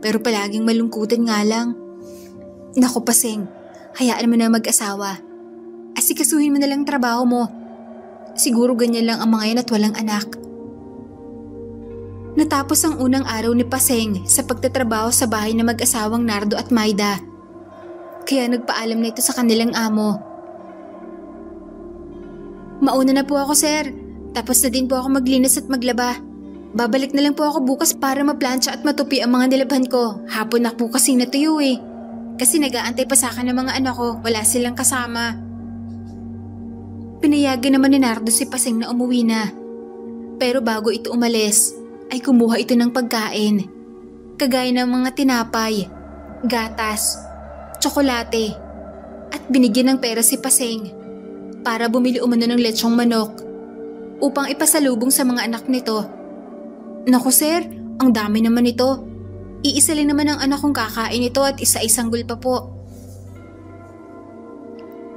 pero palaging malungkutan nga lang. Naku Paseng, hayaan mo na mag-asawa. Asikasuhin mo na lang trabaho mo. Siguro ganyan lang ang mga yan at walang anak. Natapos ang unang araw ni Paseng sa pagtatrabaho sa bahay ng mag-asawang Nardo at Maida. Kaya nagpaalam na ito sa kanilang amo. Mauna na po ako sir, tapos na din po ako maglinis at maglaba. Babalik na lang po ako bukas para maplansya at matupi ang mga nilabhan ko. Hapon na po kasi natuyo eh. Kasi nag-aantay pa sa akin ng mga anak ko, wala silang kasama. Pinayagan naman ni Nardo si Paseng na umuwi na. Pero bago ito umalis, ay kumuha ito ng pagkain. Kagaya ng mga tinapay, gatas, tsokolate, at binigyan ng pera si Paseng para bumili umano ng lechong manok upang ipasalubong sa mga anak nito. Naku sir, ang dami naman ito. Iisa lang naman ang anak kong kakain ito at isa-isang gul pa po.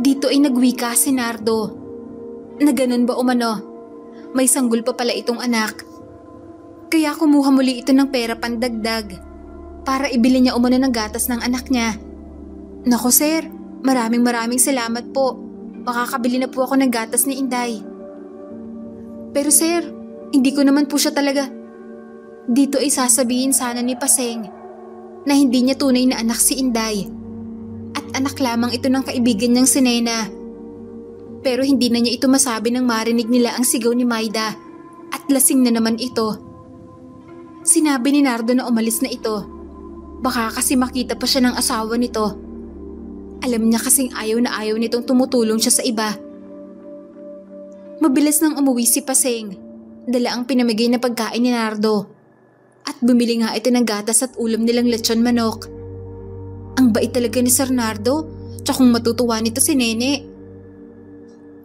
Dito ay nagwika si Nardo. Na ganun ba umano? May sanggol pa pala itong anak. Kaya kumuha muli ito ng pera pandagdag para ibili niya umano ng gatas ng anak niya. Nako sir, maraming salamat po. Makakabili na po ako ng gatas ni Inday. Pero sir, hindi ko naman po siya talaga. Dito ay sasabihin sana ni Paseng na hindi niya tunay na anak si Inday at anak lamang ito ng kaibigan niyang si Nena. Pero hindi na niya ito masabi nang marinig nila ang sigaw ni Maida at lasing na naman ito. Sinabi ni Nardo na umalis na ito. Baka kasi makita pa siya ng asawa nito. Alam niya kasing ayaw na ayaw nitong tumutulong siya sa iba. Mabilis nang umuwi si Paseng. Dala ang pinamigay na pagkain ni Nardo. At bumili nga ito ng gatas at ulam nilang lechon manok. Ang bait talaga ni Sir Nardo, tsakong matutuwa nito si Nene.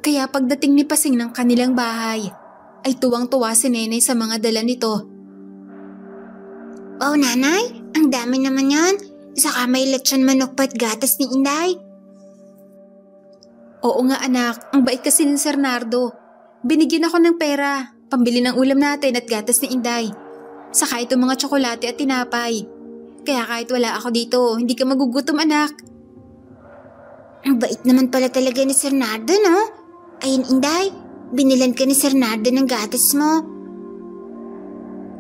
Kaya pagdating ni Paseng ng kanilang bahay, ay tuwang-tuwa si Nene sa mga dala nito. Oh nanay, ang dami naman yan. Saka may lechon manok pa't gatas ni Inday. Oo nga anak, ang bait kasi ni Sir Nardo. Binigyan ako ng pera, pambili ng ulam natin at gatas ni Inday. Saka itong mga tsokolate at tinapay. Kaya kahit wala ako dito, hindi ka magugutom anak. Ang bait naman pala talaga ni Sir Nardo, no? Ayun Inday, binilan ka ni Sir Nardo ng gatas mo.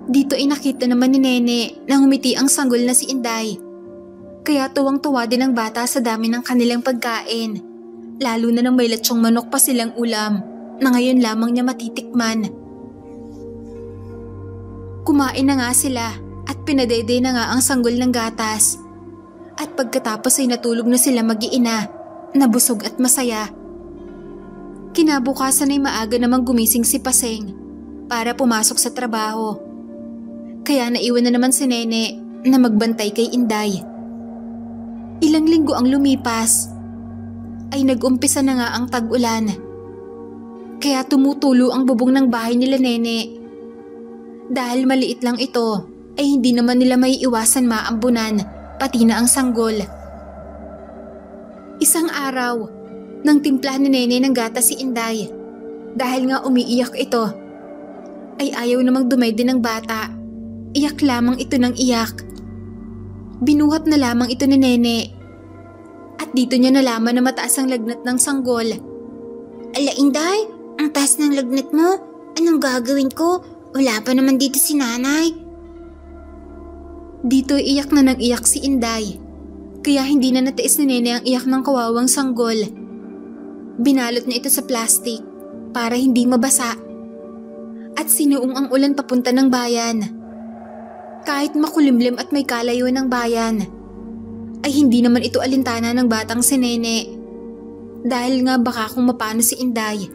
Dito ay nakita naman ni Nene na humiti ang sanggol na si Inday. Kaya tuwang-tuwa din ang bata sa dami ng kanilang pagkain. Lalo na nang may lechong manok pa silang ulam na ngayon lamang niya matitikman. Kumain na nga sila at pinadede na nga ang sanggol ng gatas. At pagkatapos ay natulog na sila mag-iina, nabusog at masaya. Kinabukasan ay maaga namang gumising si Paseng para pumasok sa trabaho. Kaya naiwan na naman si Nene na magbantay kay Inday. Ilang linggo ang lumipas, ay nag-umpisa na nga ang tag-ulan. Kaya tumutulo ang bubong ng bahay nila Nene. Dahil maliit lang ito, ay hindi naman nila may iwasan maambunan, pati na ang sanggol. Isang araw, nang timplahan ni Nene ng gatas si Inday, dahil nga umiiyak ito, ay ayaw namang dumede ng bata. Iyak lamang ito ng iyak. Binuhat na lamang ito ni Nene. At dito niya nalaman na mataas ang lagnat ng sanggol. Ala Inday, ang taas ng lagnat mo. Anong gagawin ko? Wala pa naman dito si nanay. Dito iyak na nang iyak si Inday. Kaya hindi na natiis ni Nene ang iyak ng kawawang sanggol. Binalot niya ito sa plastic para hindi mabasa. At sinuong ang ulan papunta ng bayan. Kahit makulimlim at may kalayuan ng bayan, ay hindi naman ito alintana ng batang si Nene. Dahil nga baka kung mapano si Inday.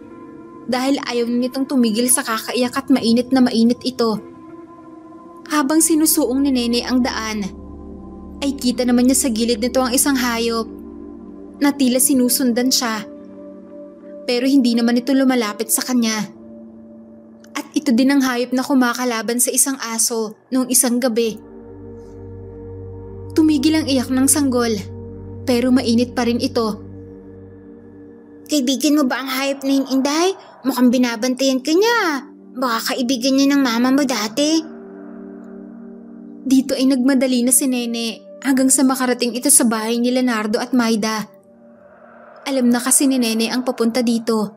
Dahil ayaw nitong tumigil sa kakaiyak at mainit na mainit ito. Habang sinusuong ni Nene ang daan, ay kita naman niya sa gilid nito ang isang hayop na tila sinusundan siya. Pero hindi naman ito lumalapit sa kanya. At ito din ang hayop na kumakalaban sa isang aso noong isang gabi. Tumigil ang iyak ng sanggol, pero mainit pa rin ito. Kaibigan mo ba ang hayop na yun, Inday? Mukhang binabantayan ka niya. Baka kaibigan niya ng mama mo dati. Dito ay nagmadali na si Nene hanggang sa makarating ito sa bahay ni Leonardo at Maida. Alam na kasi ni Nene ang papunta dito.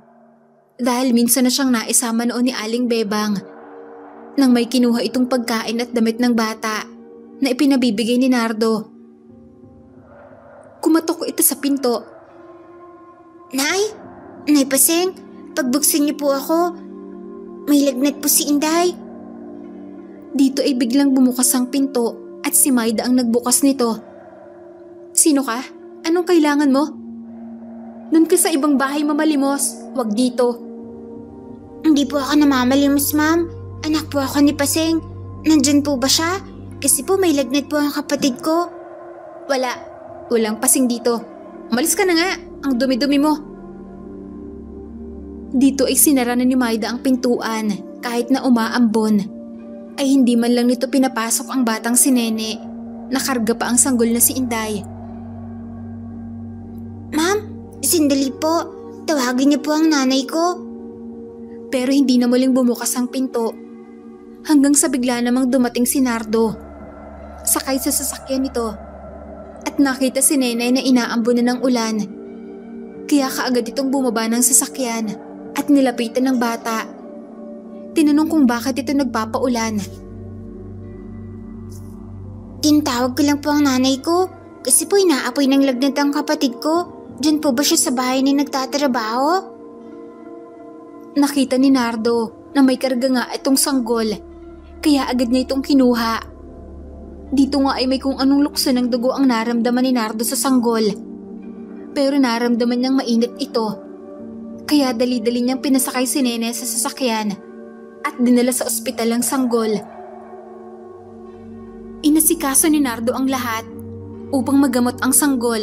Dahil minsan na siyang naisama noon ni Aling Bebang nang may kinuha itong pagkain at damit ng bata na ipinabibigay ni Nardo. Kumatok ito sa pinto. Nay Paseng, pagbuksan niyo po ako. May lagnat po si Inday. Dito ay biglang bumukas ang pinto at si Maida ang nagbukas nito. Sino ka? Anong kailangan mo? Doon ka sa ibang bahay mamalimos, wag dito. Hindi po ako namamalimos, ma'am. Anak po ako ni Paseng. Nandyan po ba siya? Kasi po may lagnat po ang kapatid ko. Walang Paseng dito. Umalis ka na nga, ang dumi-dumi mo. Dito ay sinara na ni Maida ang pintuan kahit na umaambon. Ay hindi man lang nito pinapasok ang batang si Nene. Nakarga pa ang sanggol na si Inday. Ma'am, sandali po. Tawagin niyo po ang nanay ko. Pero hindi na muling bumukas ang pinto hanggang sa bigla namang dumating si Nardo. sakay sa sasakyan nito at nakita si Nenay na inaambunan ng ulan. Kaya kaagad itong bumaba ng sasakyan at nilapitan ng bata. Tinanong kung bakit ito nagpapaulan. Tinatawag ko lang po ang nanay ko kasi po inaapoy ng lagnat ang kapatid ko. Diyan po ba siya sa bahay na nagtatrabaho? Nakita ni Nardo na may karga nga itong sanggol, kaya agad niya itong kinuha. Dito nga ay may kung anong lukso ng dugo ang naramdaman ni Nardo sa sanggol. Pero naramdaman niyang mainit ito, kaya dali-dali niyang pinasakay si Nene sa sasakyan at dinala sa ospital ang sanggol. Inasikaso ni Nardo ang lahat upang magamot ang sanggol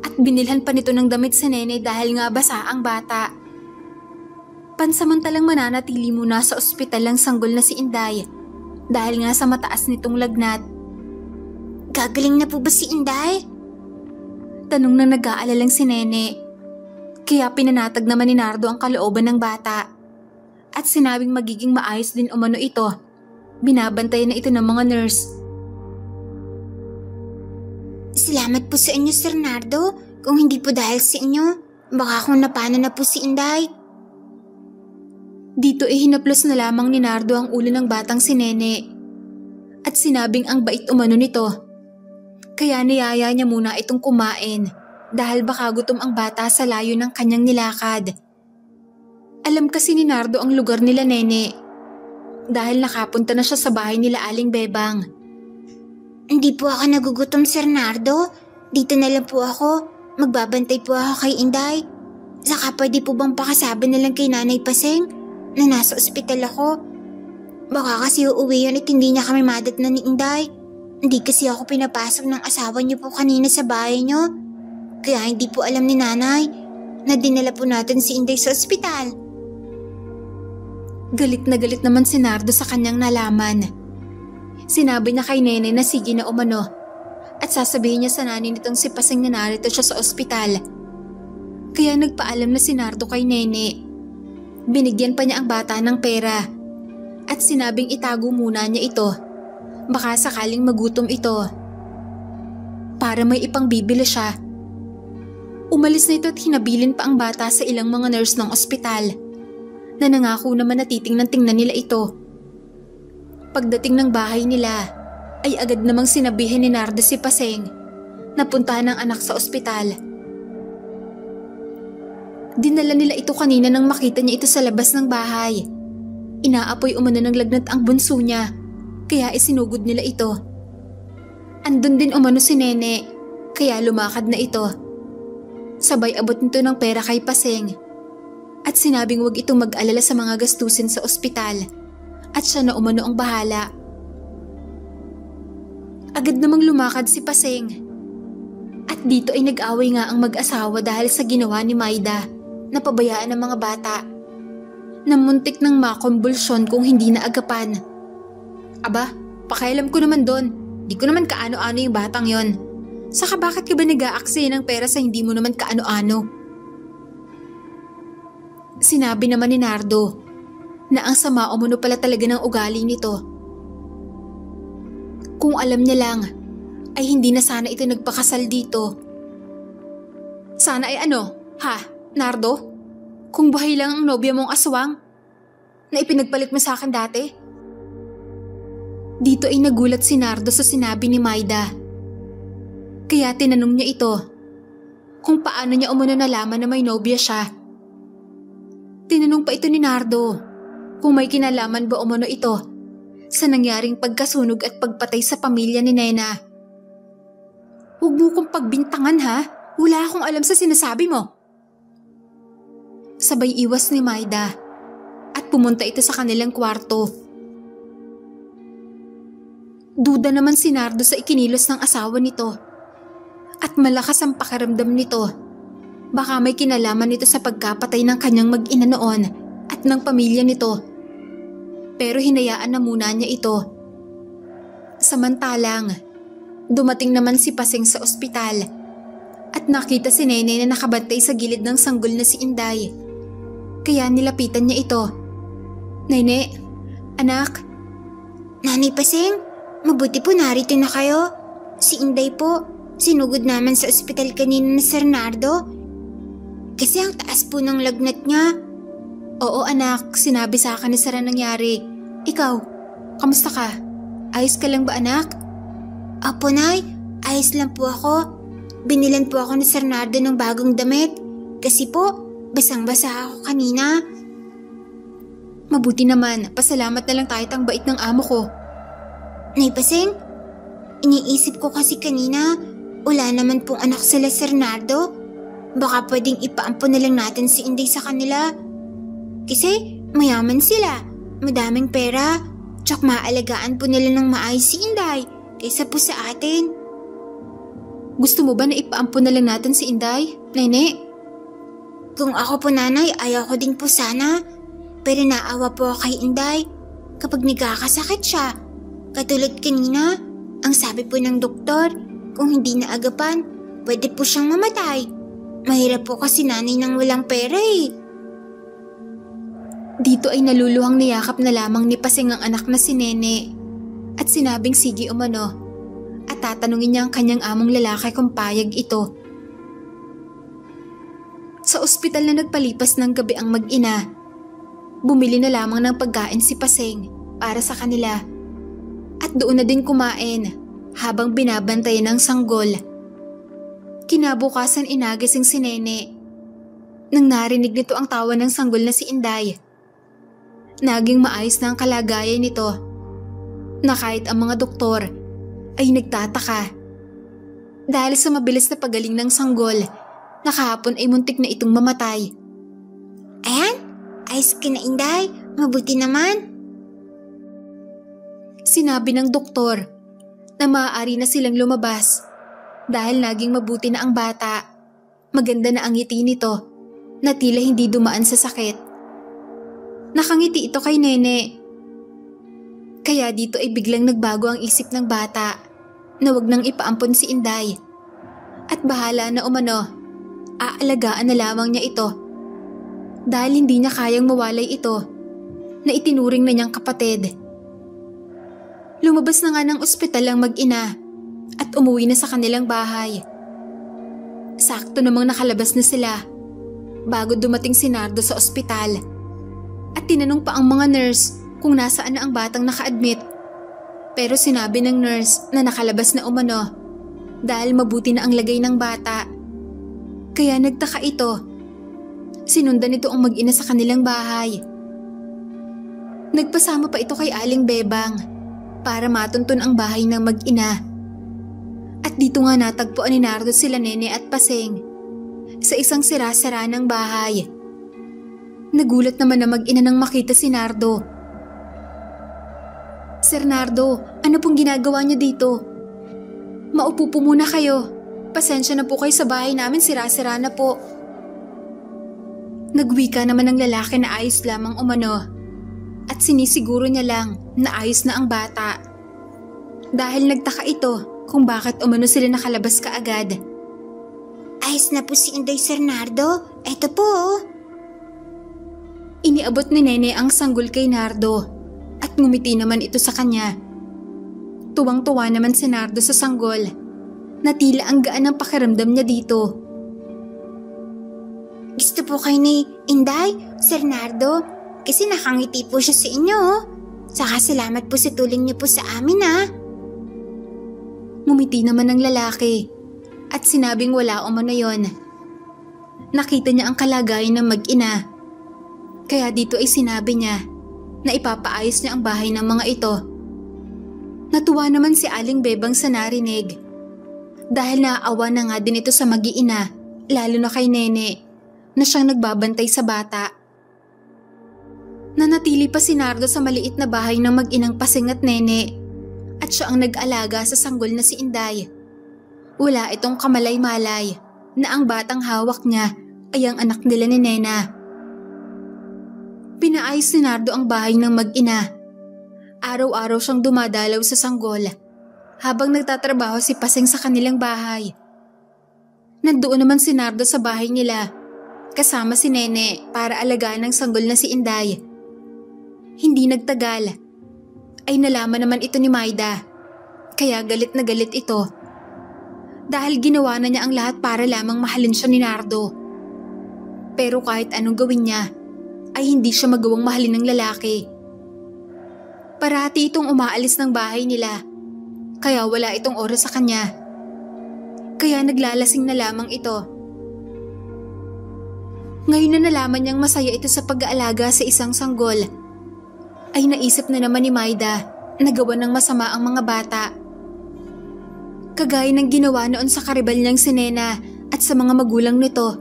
at binilhan pa nito ng damit si Nene dahil nga basa ang bata. Pansamantalang mananatili muna sa ospital ang sanggol na si Inday dahil nga sa mataas nitong lagnat. Gagaling na po ba si Inday? Tanong ng nag-aalalang si Nene. Kaya pinanatag naman ni Nardo ang kalooban ng bata at sinabing magiging maayos din umano ito. Binabantayan na ito ng mga nurse. Salamat po sa inyo, Sir Nardo. Kung hindi po dahil sa inyo, baka kung napano na po si Inday. Dito hinaplos na lamang ni Nardo ang ulo ng batang si Nene at sinabing ang bait umano nito. Kaya niyaya niya muna itong kumain dahil baka gutom ang bata sa layo ng kanyang nilakad. Alam kasi ni Nardo ang lugar nila Nene dahil nakapunta na siya sa bahay nila Aling Bebang. Hindi po ako nagugutom, Sir Nardo. Dito na lang po ako. Magbabantay po ako kay Inday. Saka pwede po bang pakasabi na lang kay Nanay Paseng na nasa ospital ako? Baka kasi uuwi yun at hindi niya kami madatnan ni Inday. Hindi kasi ako pinapasok ng asawa niyo po kanina sa bahay niyo. Kaya hindi po alam ni Nanay na dinala po natin si Inday sa ospital. Galit na galit naman si Nardo sa kanyang nalaman. Sinabi niya kay Nene na sige na umano at sasabihin niya sa nanay nitong si Paseng na narito siya sa ospital. Kaya nagpaalam na si Nardo kay Nene. Binigyan pa niya ang bata ng pera at sinabing itago muna niya ito. Baka sakaling magutom ito. Para may ipangbibili siya. Umalis na ito at hinabilin pa ang bata sa ilang mga nurse ng ospital na nangako naman na titingnan nila ito. Pagdating ng bahay nila ay agad namang sinabihan ni Nardo si Paseng na puntahan ng anak sa ospital. Dinala nila ito kanina nang makita niya ito sa labas ng bahay. Inaapoy umano ng lagnat ang bunso niya kaya isinugod nila ito. Andun din umano si Nene kaya lumakad na ito. Sabay abot nito ng pera kay Paseng at sinabing huwag itong mag-alala sa mga gastusin sa ospital at siya na umano ang bahala. Agad namang lumakad si Paseng at dito ay nag-away nga ang mag-asawa dahil sa ginawa ni Maida na pabayaan ng mga bata na muntik ng makonbulsyon kung hindi na agapan. Aba, pakialam ko naman doon. Di ko naman kaano-ano yung batang yon. Saka bakit ka ba nag-aaksaya ng pera sa hindi mo naman kaano-ano? Sinabi naman ni Nardo na ang sama umano pala talaga ng ugali nito. Kung alam niya lang, ay hindi na sana ito nagpakasal dito. Sana ay ano, ha, Nardo? Kung buhay lang ang nobya mong aswang na ipinagpalit mo sa akin dati? Dito ay nagulat si Nardo sa sinabi ni Maida. Kaya tinanong niya ito kung paano niya umano nalaman na may nobya siya. Tinanong pa ito ni Nardo kung may kinalaman ba umano ito sa nangyaring pagkasunog at pagpatay sa pamilya ni Nena. Huwag mo kong pagbintangan ha, wala akong alam sa sinasabi mo. Sabay iwas ni Maida at pumunta ito sa kanilang kwarto. Duda naman si Nardo sa ikinilos ng asawa nito at malakas ang pakiramdam nito. Baka may kinalaman nito sa pagkapatay ng kanyang mag-ina noon at ng pamilya nito. Pero hinayaan na muna niya ito. Samantalang, dumating naman si Paseng sa ospital at nakita si Nene na nakabantay sa gilid ng sanggol na si Inday. Kaya nilapitan niya ito. Nene, anak. Nanay Paseng, Mabuti po narito na kayo. Si Inday po, sinugod naman sa ospital kanina na Sir Nardo. Kasi ang taas po ng lagnat niya. Oo anak, sinabi sa akin ni Sir ang nangyari. Ikaw, kamusta ka? Ayos ka lang ba anak? Apo Nay, ayos lang po ako. Binilan po ako ni Sir Nardo ng bagong damit. Kasi po, basang-basa ako kanina. Mabuti naman, pasalamat na lang tayo ang bait ng amo ko. Nay Paseng, iniisip ko kasi kanina, wala naman pong anak sila Sir Nardo. Baka pwedeng ipaampon na lang natin si Inday sa kanila. Kasi mayaman sila, madaming pera, tsak maalagaan po nila ng maayos si Inday kaysa po sa atin. Gusto mo ba na ipaampon na lang natin si Inday, Nene? Kung ako po nanay, ayaw ko din po sana. Pero naawa po ako kay Inday kapag nagkakasakit siya. Katulad kanina, ang sabi po ng doktor, kung hindi naagapan, pwede po siyang mamatay. Mahirap po kasi nanay nang walang pera eh. Dito ay naluluhang niyakap na lamang ni Paseng ang anak na si Nene at sinabing sige umano at tatanungin niya ang kanyang among lalaki kung payag ito. Sa ospital na nagpalipas ng gabi ang mag-ina, bumili na lamang ng pagkain si Paseng para sa kanila at doon na din kumain habang binabantayan ng sanggol. Kinabukasan inagising si Nene nang narinig nito ang tawa ng sanggol na si Inday. Naging maayos na ang kalagayan nito na kahit ang mga doktor ay nagtataka. Dahil sa mabilis na pagaling ng sanggol na kahapon ay muntik na itong mamatay. Ayan, ayos ka na Inday, mabuti naman. Sinabi ng doktor na maaari na silang lumabas dahil naging mabuti na ang bata. Maganda na ang ngiti nito na tila hindi dumaan sa sakit. Nakangiti ito kay Nene. Kaya dito ay biglang nagbago ang isip ng bata na wag nang ipaampon si Inday. At bahala na umano, aalagaan na lamang niya ito. Dahil hindi niya kayang mawalay ito na itinuring na niyang kapatid. Lumabas na nga ng ospital ang mag-ina at umuwi na sa kanilang bahay. Sakto namang nakalabas na sila bago dumating si Nardo sa ospital. At tinanong pa ang mga nurse kung nasaan na ang batang naka-admit. Pero sinabi ng nurse na nakalabas na umano dahil mabuti na ang lagay ng bata. Kaya nagtaka ito. Sinundan nito ang mag-ina sa kanilang bahay. Nagpasama pa ito kay Aling Bebang para matuntun ang bahay ng mag-ina. At dito nga natagpuan ni Nardo sila Nene at Paseng sa isang sira-sira ng bahay. Nagulat naman na mag-ina nang makita si Nardo. Sir Nardo, ano pong ginagawa niyo dito? Maupo po muna kayo. Pasensya na po kayo sa bahay namin, sira-sira na po. Nagwika naman ng lalaki na ayos lamang umano at sinisiguro niya lang na ayos na ang bata. Dahil nagtaka ito kung bakit umano sila nakalabas kaagad. Ayos na po si Inday Sir Nardo, eto po. Iniabot ni Nene ang sanggol kay Nardo. At ngumiti naman ito sa kanya. Tuwang-tuwa naman si Nardo sa sanggol na tila ang gaan ng pakiramdam niya dito. Gusto po kayo ni Inday, Sir Nardo, kasi nakangiti po siya sa inyo. Saka salamat po sa tulong niyo po sa amin Ngumiti naman ang lalaki at sinabing wala umano yon. Nakita niya ang kalagayan ng mag-ina. Kaya dito ay sinabi niya na ipapaayos niya ang bahay ng mga ito. Natuwa naman si Aling Bebang sa narinig. Dahil naaawa na nga din ito sa mag-iina, lalo na kay Nene, na siyang nagbabantay sa bata. Nanatili pa si Nardo sa maliit na bahay ng mag-inang Paseng at Nene, at siya ang nag-alaga sa sanggol na si Inday. Wala itong kamalay-malay na ang batang hawak niya ay ang anak nila ni Nena. Pinaayos ni Nardo ang bahay ng mag-ina. Araw-araw siyang dumadalaw sa sanggol habang nagtatrabaho si Paseng sa kanilang bahay. Nandoon naman si Nardo sa bahay nila kasama si Nene para alagaan ng sanggol na si Inday. Hindi nagtagal ay nalaman naman ito ni Maida Kaya galit na galit ito. Dahil ginawa na niya ang lahat para lamang mahalin siya ni Nardo. Pero kahit anong gawin niya, ay hindi siya magawang mahalin ng lalaki. Parati itong umaalis ng bahay nila, kaya wala itong oras sa kanya. Kaya naglalasing na lamang ito. Ngayon na nalaman niyang masaya ito sa pag-aalaga sa isang sanggol, ay naisip na naman ni Maida na gawa ng masama ang mga bata. Kagaya ng ginawa noon sa karibal niyang si Nena at sa mga magulang nito.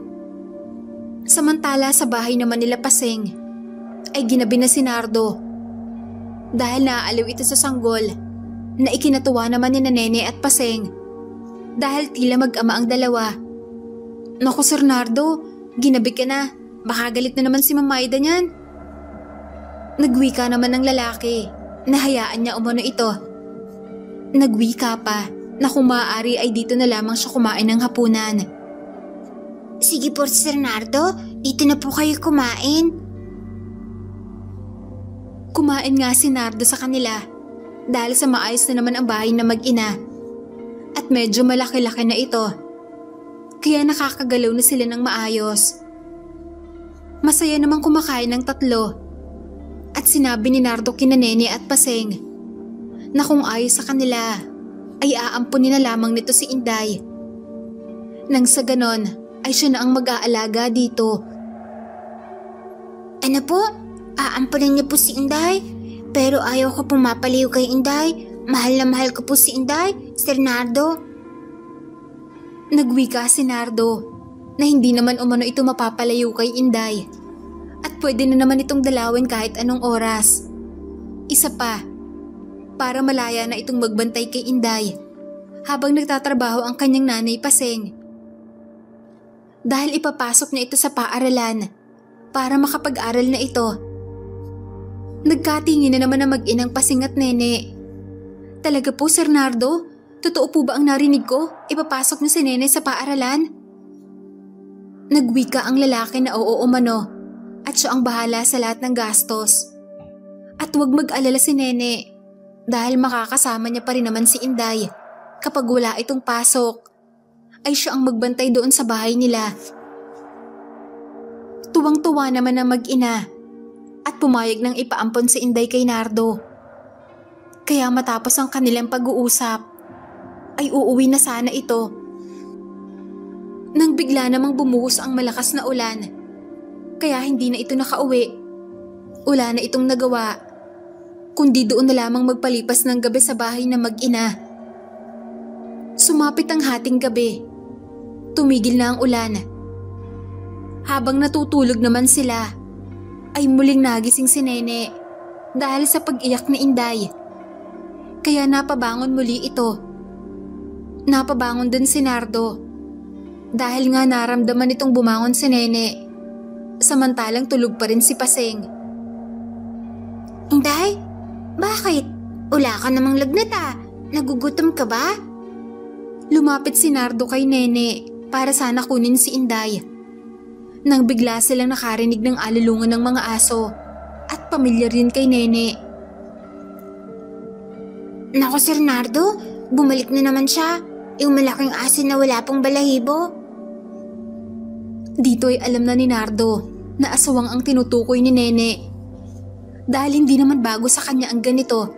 Samantala sa bahay naman nila Paseng, ay ginabi na si Nardo. Dahil naaaliw ito sa sanggol, na ikinatuwa naman ni Nene at Paseng. Dahil tila mag-ama ang dalawa. Naku Sir Nardo, ginabi ka na. Baka galit na naman si Mamayda niyan. Nagwika naman ng lalaki. Nahayaan niya umano ito. Nagwika pa na kung maaari ay dito na lamang siya kumain ng hapunan. Sige po Sir Nardo, dito na po kayo kumain. Kumain nga si Nardo sa kanila dahil sa maayos na naman ang bahay na mag-ina. At medyo malaki-laki na ito. Kaya nakakagalaw na sila ng maayos. Masaya namang kumakain ng tatlo. At sinabi ni Nardo kina Nene at Paseng na kung ayos sa kanila ay aampunin na lamang nito si Inday. Nang sa ganon ay siya na ang mag-aalaga dito. Ano po? Aampunin niyo po si Inday? Pero ayaw ko pumapaliw kay Inday. Mahal na mahal ko po si Inday, Sir Nardo. Nagwika si Nardo na hindi naman umano ito mapapalayo kay Inday. At pwede na naman itong dalawin kahit anong oras. Isa pa, para malaya na itong magbantay kay Inday habang nagtatrabaho ang kanyang nanay Paseng. Dahil ipapasok niya ito sa paaralan para makapag-aral na ito. Nagkatingin na naman na mag-inang Paseng at Nene. Talaga po Sir Nardo? Totoo po ba ang narinig ko? Ipapasok niya si Nene sa paaralan? Nagwika ang lalaki na oo umano at siya ang bahala sa lahat ng gastos. At huwag mag-alala si Nene dahil makakasama niya pa rin naman si Inday. Kapag wala itong pasok, ay siya ang magbantay doon sa bahay nila. Tuwang-tuwa naman ang mag-ina at pumayag ng ipaampon si Inday kay Nardo. Kaya matapos ang kanilang pag-uusap, ay uuwi na sana ito. Nang bigla namang bumuhos ang malakas na ulan, kaya hindi na ito nakauwi. Wala na itong nagawa, kundi doon na lamang magpalipas ng gabi sa bahay na mag-ina. Sumapit ang hating gabi. Tumigil na ang ulan. Habang natutulog naman sila, ay muling nagising si Nene dahil sa pag-iyak ni Inday. Kaya napabangon muli ito. Napabangon din si Nardo dahil nga naramdaman itong bumangon si Nene samantalang tulog pa rin si Paseng. Inday, bakit? Wala ka namang lagnat ah. Nagugutom ka ba? Lumapit si Nardo kay Nene para sana kunin si Inday. Nang bigla silang nakarinig ng alulungan ng mga aso at pamilyar rin kay Nene. Naku Sir Nardo, bumalik na naman siya. Yung malaking aso na wala pong balahibo. Dito ay alam na ni Nardo na aswang ang tinutukoy ni Nene. Dahil hindi naman bago sa kanya ang ganito.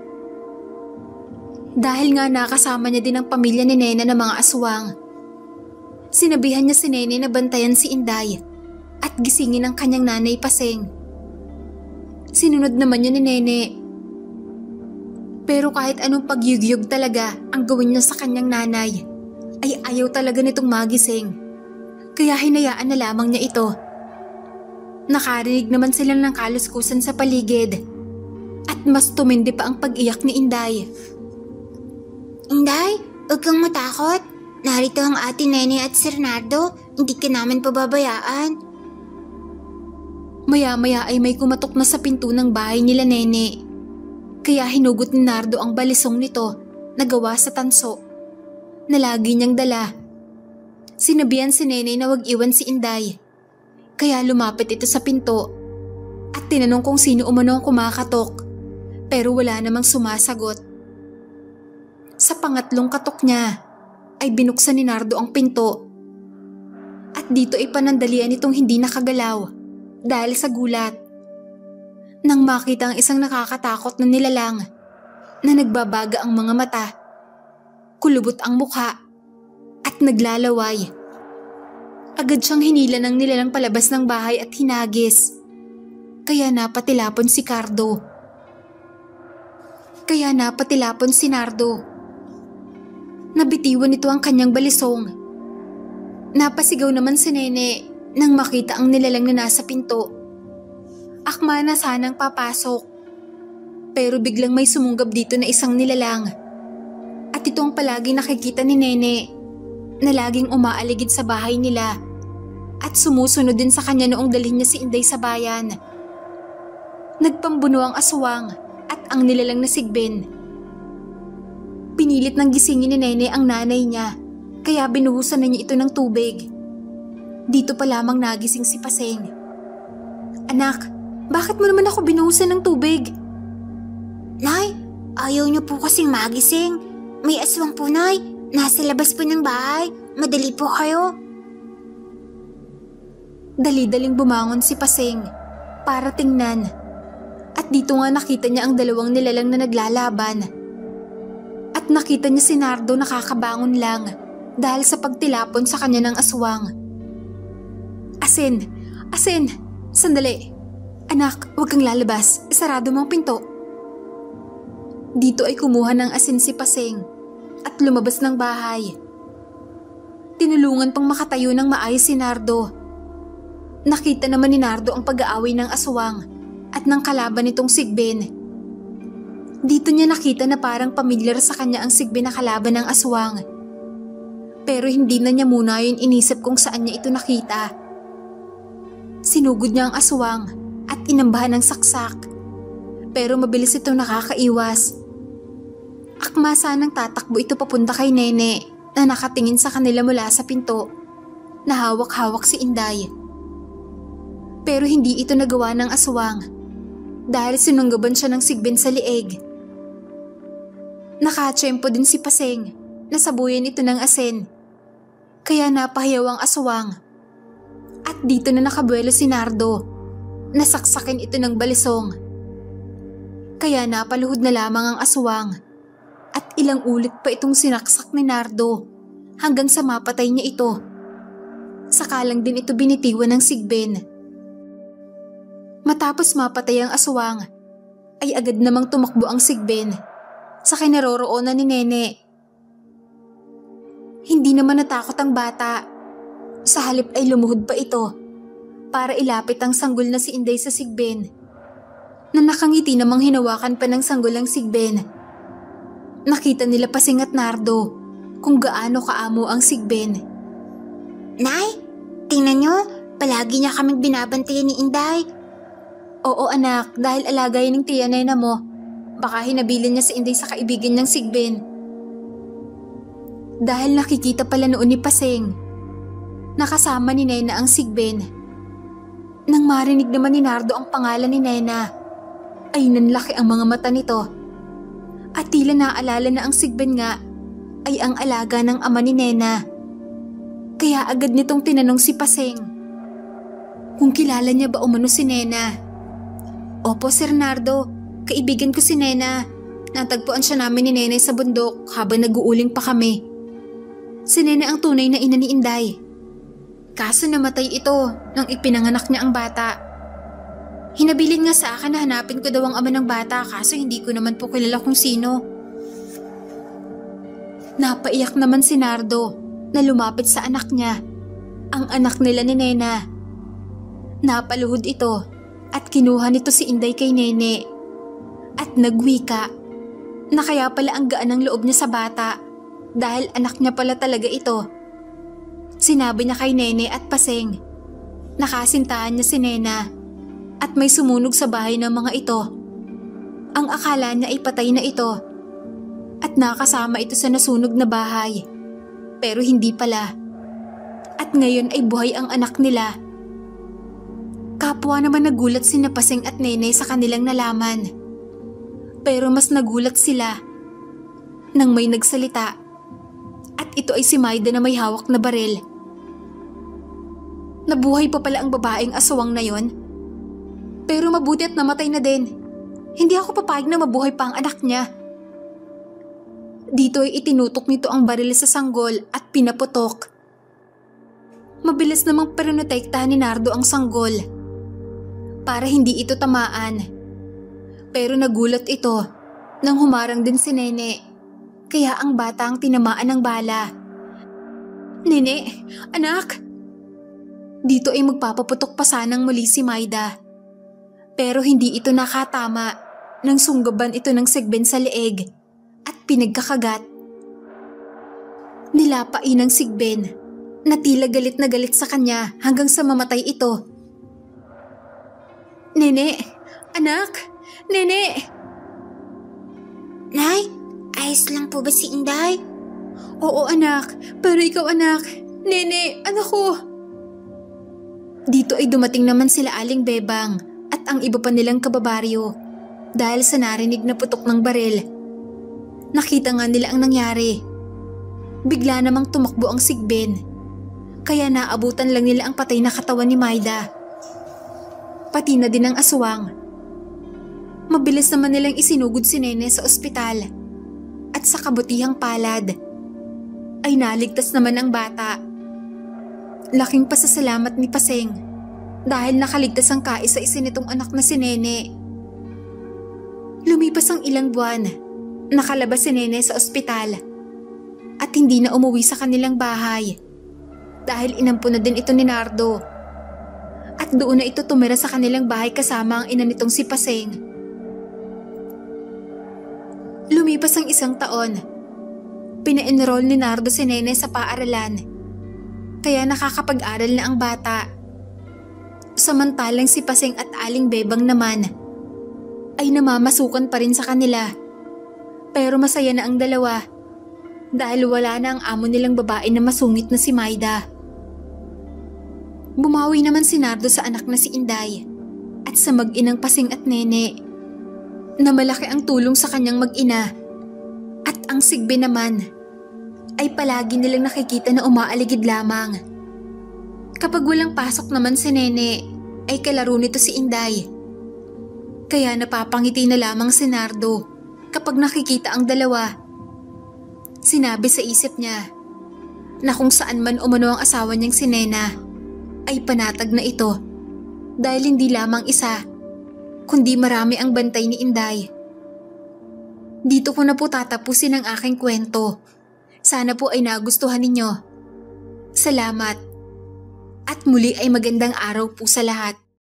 Dahil nga nakasama niya din ang pamilya ni Nene na mga aswang. Sinabihan niya si Nene na bantayan si Inday at gisingin ang kanyang nanay Paseng. Sinunod naman niya ni Nene. Pero kahit anong pagyugyug talaga ang gawin niya sa kanyang nanay, ay ayaw talaga nitong magising. Kaya hinayaan na lamang niya ito. Nakarinig naman sila ng kaluskusan sa paligid at mas tumindi pa ang pag-iyak ni Inday. Inday, huwag kang matakot. Narito ang ate Nene at Sir Nardo. Hindi ka namin pababayaan. Maya-maya ay may kumatok na sa pinto ng bahay nila Nene. Kaya hinugot ni Nardo ang balisong nito na gawa sa tanso na lagi niyang dala. Sinabihan si Nene na wag iwan si Inday. Kaya lumapit ito sa pinto at tinanong kung sino umano ang kumakatok pero wala namang sumasagot. Sa pangatlong katok niya ay binuksan ni Nardo ang pinto. At dito ay panandalian itong hindi nakagalaw dahil sa gulat. Nang makita ang isang nakakatakot na nilalang na nagbabaga ang mga mata, kulubot ang mukha at naglalaway. Agad siyang hinila ng nilalang palabas ng bahay at hinagis. Kaya napatilapon si Nardo. Nabitiwan nito ang kanyang balisong. Napasigaw naman si Nene nang makita ang nilalang na nasa pinto. Akma na sanang papasok. Pero biglang may sumunggab dito na isang nilalang. At ito ang palaging nakikita ni Nene na laging umaaligid sa bahay nila at sumusunod din sa kanya noong dalhin niya si Inday sa bayan. Nagpambuno ang aswang at ang nilalang na sigbin. Pinilit ng gisingin ni Nene ang nanay niya, kaya binuhusan na niya ito ng tubig. Dito pa lamang nagising si Paseng. "Anak, bakit mo naman ako binuhusan ng tubig?" Nay, ayaw niyo po kasing magising. May aswang po, Nay. Nasa labas po ng bahay. Madali po kayo. Dali-daling bumangon si Paseng para tingnan. At dito nga nakita niya ang dalawang nilalang na naglalaban. At nakita niya si Nardo nakakabangon lang dahil sa pagtilapon sa kanya ng aswang. Asin! Sandali! Anak, huwag kang lalabas. Sarado mo ang pinto." Dito ay kumuha ng asin si Paseng at lumabas ng bahay. Tinulungan pang makatayo ng maayos si Nardo. Nakita naman ni Nardo ang pag-aaway ng aswang at ng kalaban nitong sigbin. Dito niya nakita na parang pamilyar sa kanya ang sigbin na kalaban ng aswang. Pero hindi na niya muna yun inisip kung saan niya ito nakita. Sinugod niya ang aswang at inambahan ng saksak. Pero mabilis ito nakakaiwas. Akma sanang tatakbo ito papunta kay Nene na nakatingin sa kanila mula sa pinto na hawak-hawak si Inday. Pero hindi ito nagawa ng aswang dahil sinunggaban siya ng sigbin sa lieg. Nakatsyempo din si Paseng na sabuyan ito ng asin, kaya napahiyaw ang aswang. At dito na nakabuelo si Nardo, nasaksakin ito ng balisong. Kaya napaluhod na lamang ang aswang at ilang ulit pa itong sinaksak ni Nardo hanggang sa mapatay niya ito. Saka lang din ito binitiwan ng sigbin. Matapos mapatay ang aswang, ay agad namang tumakbo ang sigbin sa kinaroroonan ni Nene. Hindi naman natakot ang bata. Sa halip ay lumuhod pa ito para ilapit ang sanggol na si Inday sa sigbin, na nakangiti namang hinawakan pa ng sanggol ang sigbin. Nakita nila Paseng at Nardo kung gaano kaamo ang sigbin. Nay, tingnan niyo, palagi niya kaming binabantayan ni Inday. Oo anak, dahil alagay ng tiya Nena mo. Baka hinabilin niya si Inday sa kaibigan niyang sigbin. Dahil nakikita pala noon ni Paseng, nakasama ni Nena ang sigbin. Nang marinig naman ni Nardo ang pangalan ni Nena, ay nanlaki ang mga mata nito. At tila naalala na ang sigbin nga ay ang alaga ng ama ni Nena. Kaya agad nitong tinanong si Paseng kung kilala niya ba umano si Nena. Opo, Sir Nardo. Kaibigan ko si Nena. Natagpuan siya namin ni Nenay sa bundok habang nag-uuling pa kami. Si Nena ang tunay na ina ni Inday. Kaso namatay ito nang ipinanganak niya ang bata. Hinabilin nga sa akin na hanapin ko daw ang ama ng bata kaso hindi ko naman po kilala kung sino. Napaiyak naman si Nardo na lumapit sa anak niya, ang anak nila ni Nena. Napaluhod ito at kinuha nito si Inday kay Nene at nagwika na kaya pala ang gaan ng loob niya sa bata dahil anak niya pala talaga ito. Sinabi niya kay Nene at Paseng na kasintahan niya si Nena at may sumunog sa bahay ng mga ito. Ang akala niya ay patay na ito at nakasama ito sa nasunog na bahay, pero hindi pala. At ngayon ay buhay ang anak nila. Kapwa naman nagulat sina Paseng at Nene sa kanilang nalaman. Pero mas nagulat sila nang may nagsalita. At ito ay si Maida na may hawak na baril. Nabuhay pa pala ang babaeng aswang na yon. Pero mabuti at namatay na din. Hindi ako papayag na mabuhay pa ang anak niya. Dito ay itinutok nito ang baril sa sanggol at pinaputok. Mabilis namang pinotektahan ni Nardo ang sanggol para hindi ito tamaan. Pero nagulat ito nang humarang din si Nene, kaya ang bata ang tinamaan ng bala. "Nene, anak!" Dito ay magpapaputok pa sanang muli si Maida. Pero hindi ito nakatama nang sunggaban ito ng sigben sa leeg at pinagkakagat. Nilapain ng sigben na tila galit na galit sa kanya hanggang sa mamatay ito. "Nene! Anak! Nene!" Nay, ayos lang po ba si Inday? "Oo anak, pero ikaw anak. Nene, anak ko." Dito ay dumating naman sila Aling Bebang at ang iba pa nilang kababaryo dahil sa narinig na putok ng baril. Nakita nga nila ang nangyari. Bigla namang tumakbo ang sigben, kaya naabutan lang nila ang patay na katawan ni Maida. Pati na din ang aswang. Mabilis naman nilang isinugod si Nene sa ospital at sa kabutihang palad ay naligtas naman ang bata. Laking pasasalamat ni Paseng dahil nakaligtas ang kaisa-isa nitong anak na si Nene. Lumipas ang ilang buwan, nakalabas si Nene sa ospital at hindi na umuwi sa kanilang bahay dahil inampo na din ito ni Nardo. At doon na ito tumira sa kanilang bahay kasama ang ina nitong si Paseng. Lumipas ang isang taon, pina-enroll ni Nardo si Nene sa paaralan. Kaya nakakapag-aral na ang bata. Samantalang si Paseng at Aling Bebang naman ay namamasukan pa rin sa kanila. Pero masaya na ang dalawa dahil wala na ang amo nilang babae na masungit na si Maida. Bumawi naman si Nardo sa anak na si Inday at sa mag-inang Paseng at Nene na malaki ang tulong sa kanyang mag-ina. At ang sigbe naman ay palagi nilang nakikita na umaaligid lamang. Kapag walang pasok naman si Nene, ay kalaro nito si Inday. Kaya napapangiti na lamang si Nardo kapag nakikita ang dalawa. Sinabi sa isip niya na kung saan man umano ang asawa niyang si Nena, ay panatag na ito dahil hindi lamang isa, kundi marami ang bantay ni Inday. Dito ko na po tatapusin ang aking kwento. Sana po ay nagustuhan ninyo. Salamat. At muli ay magandang araw po sa lahat.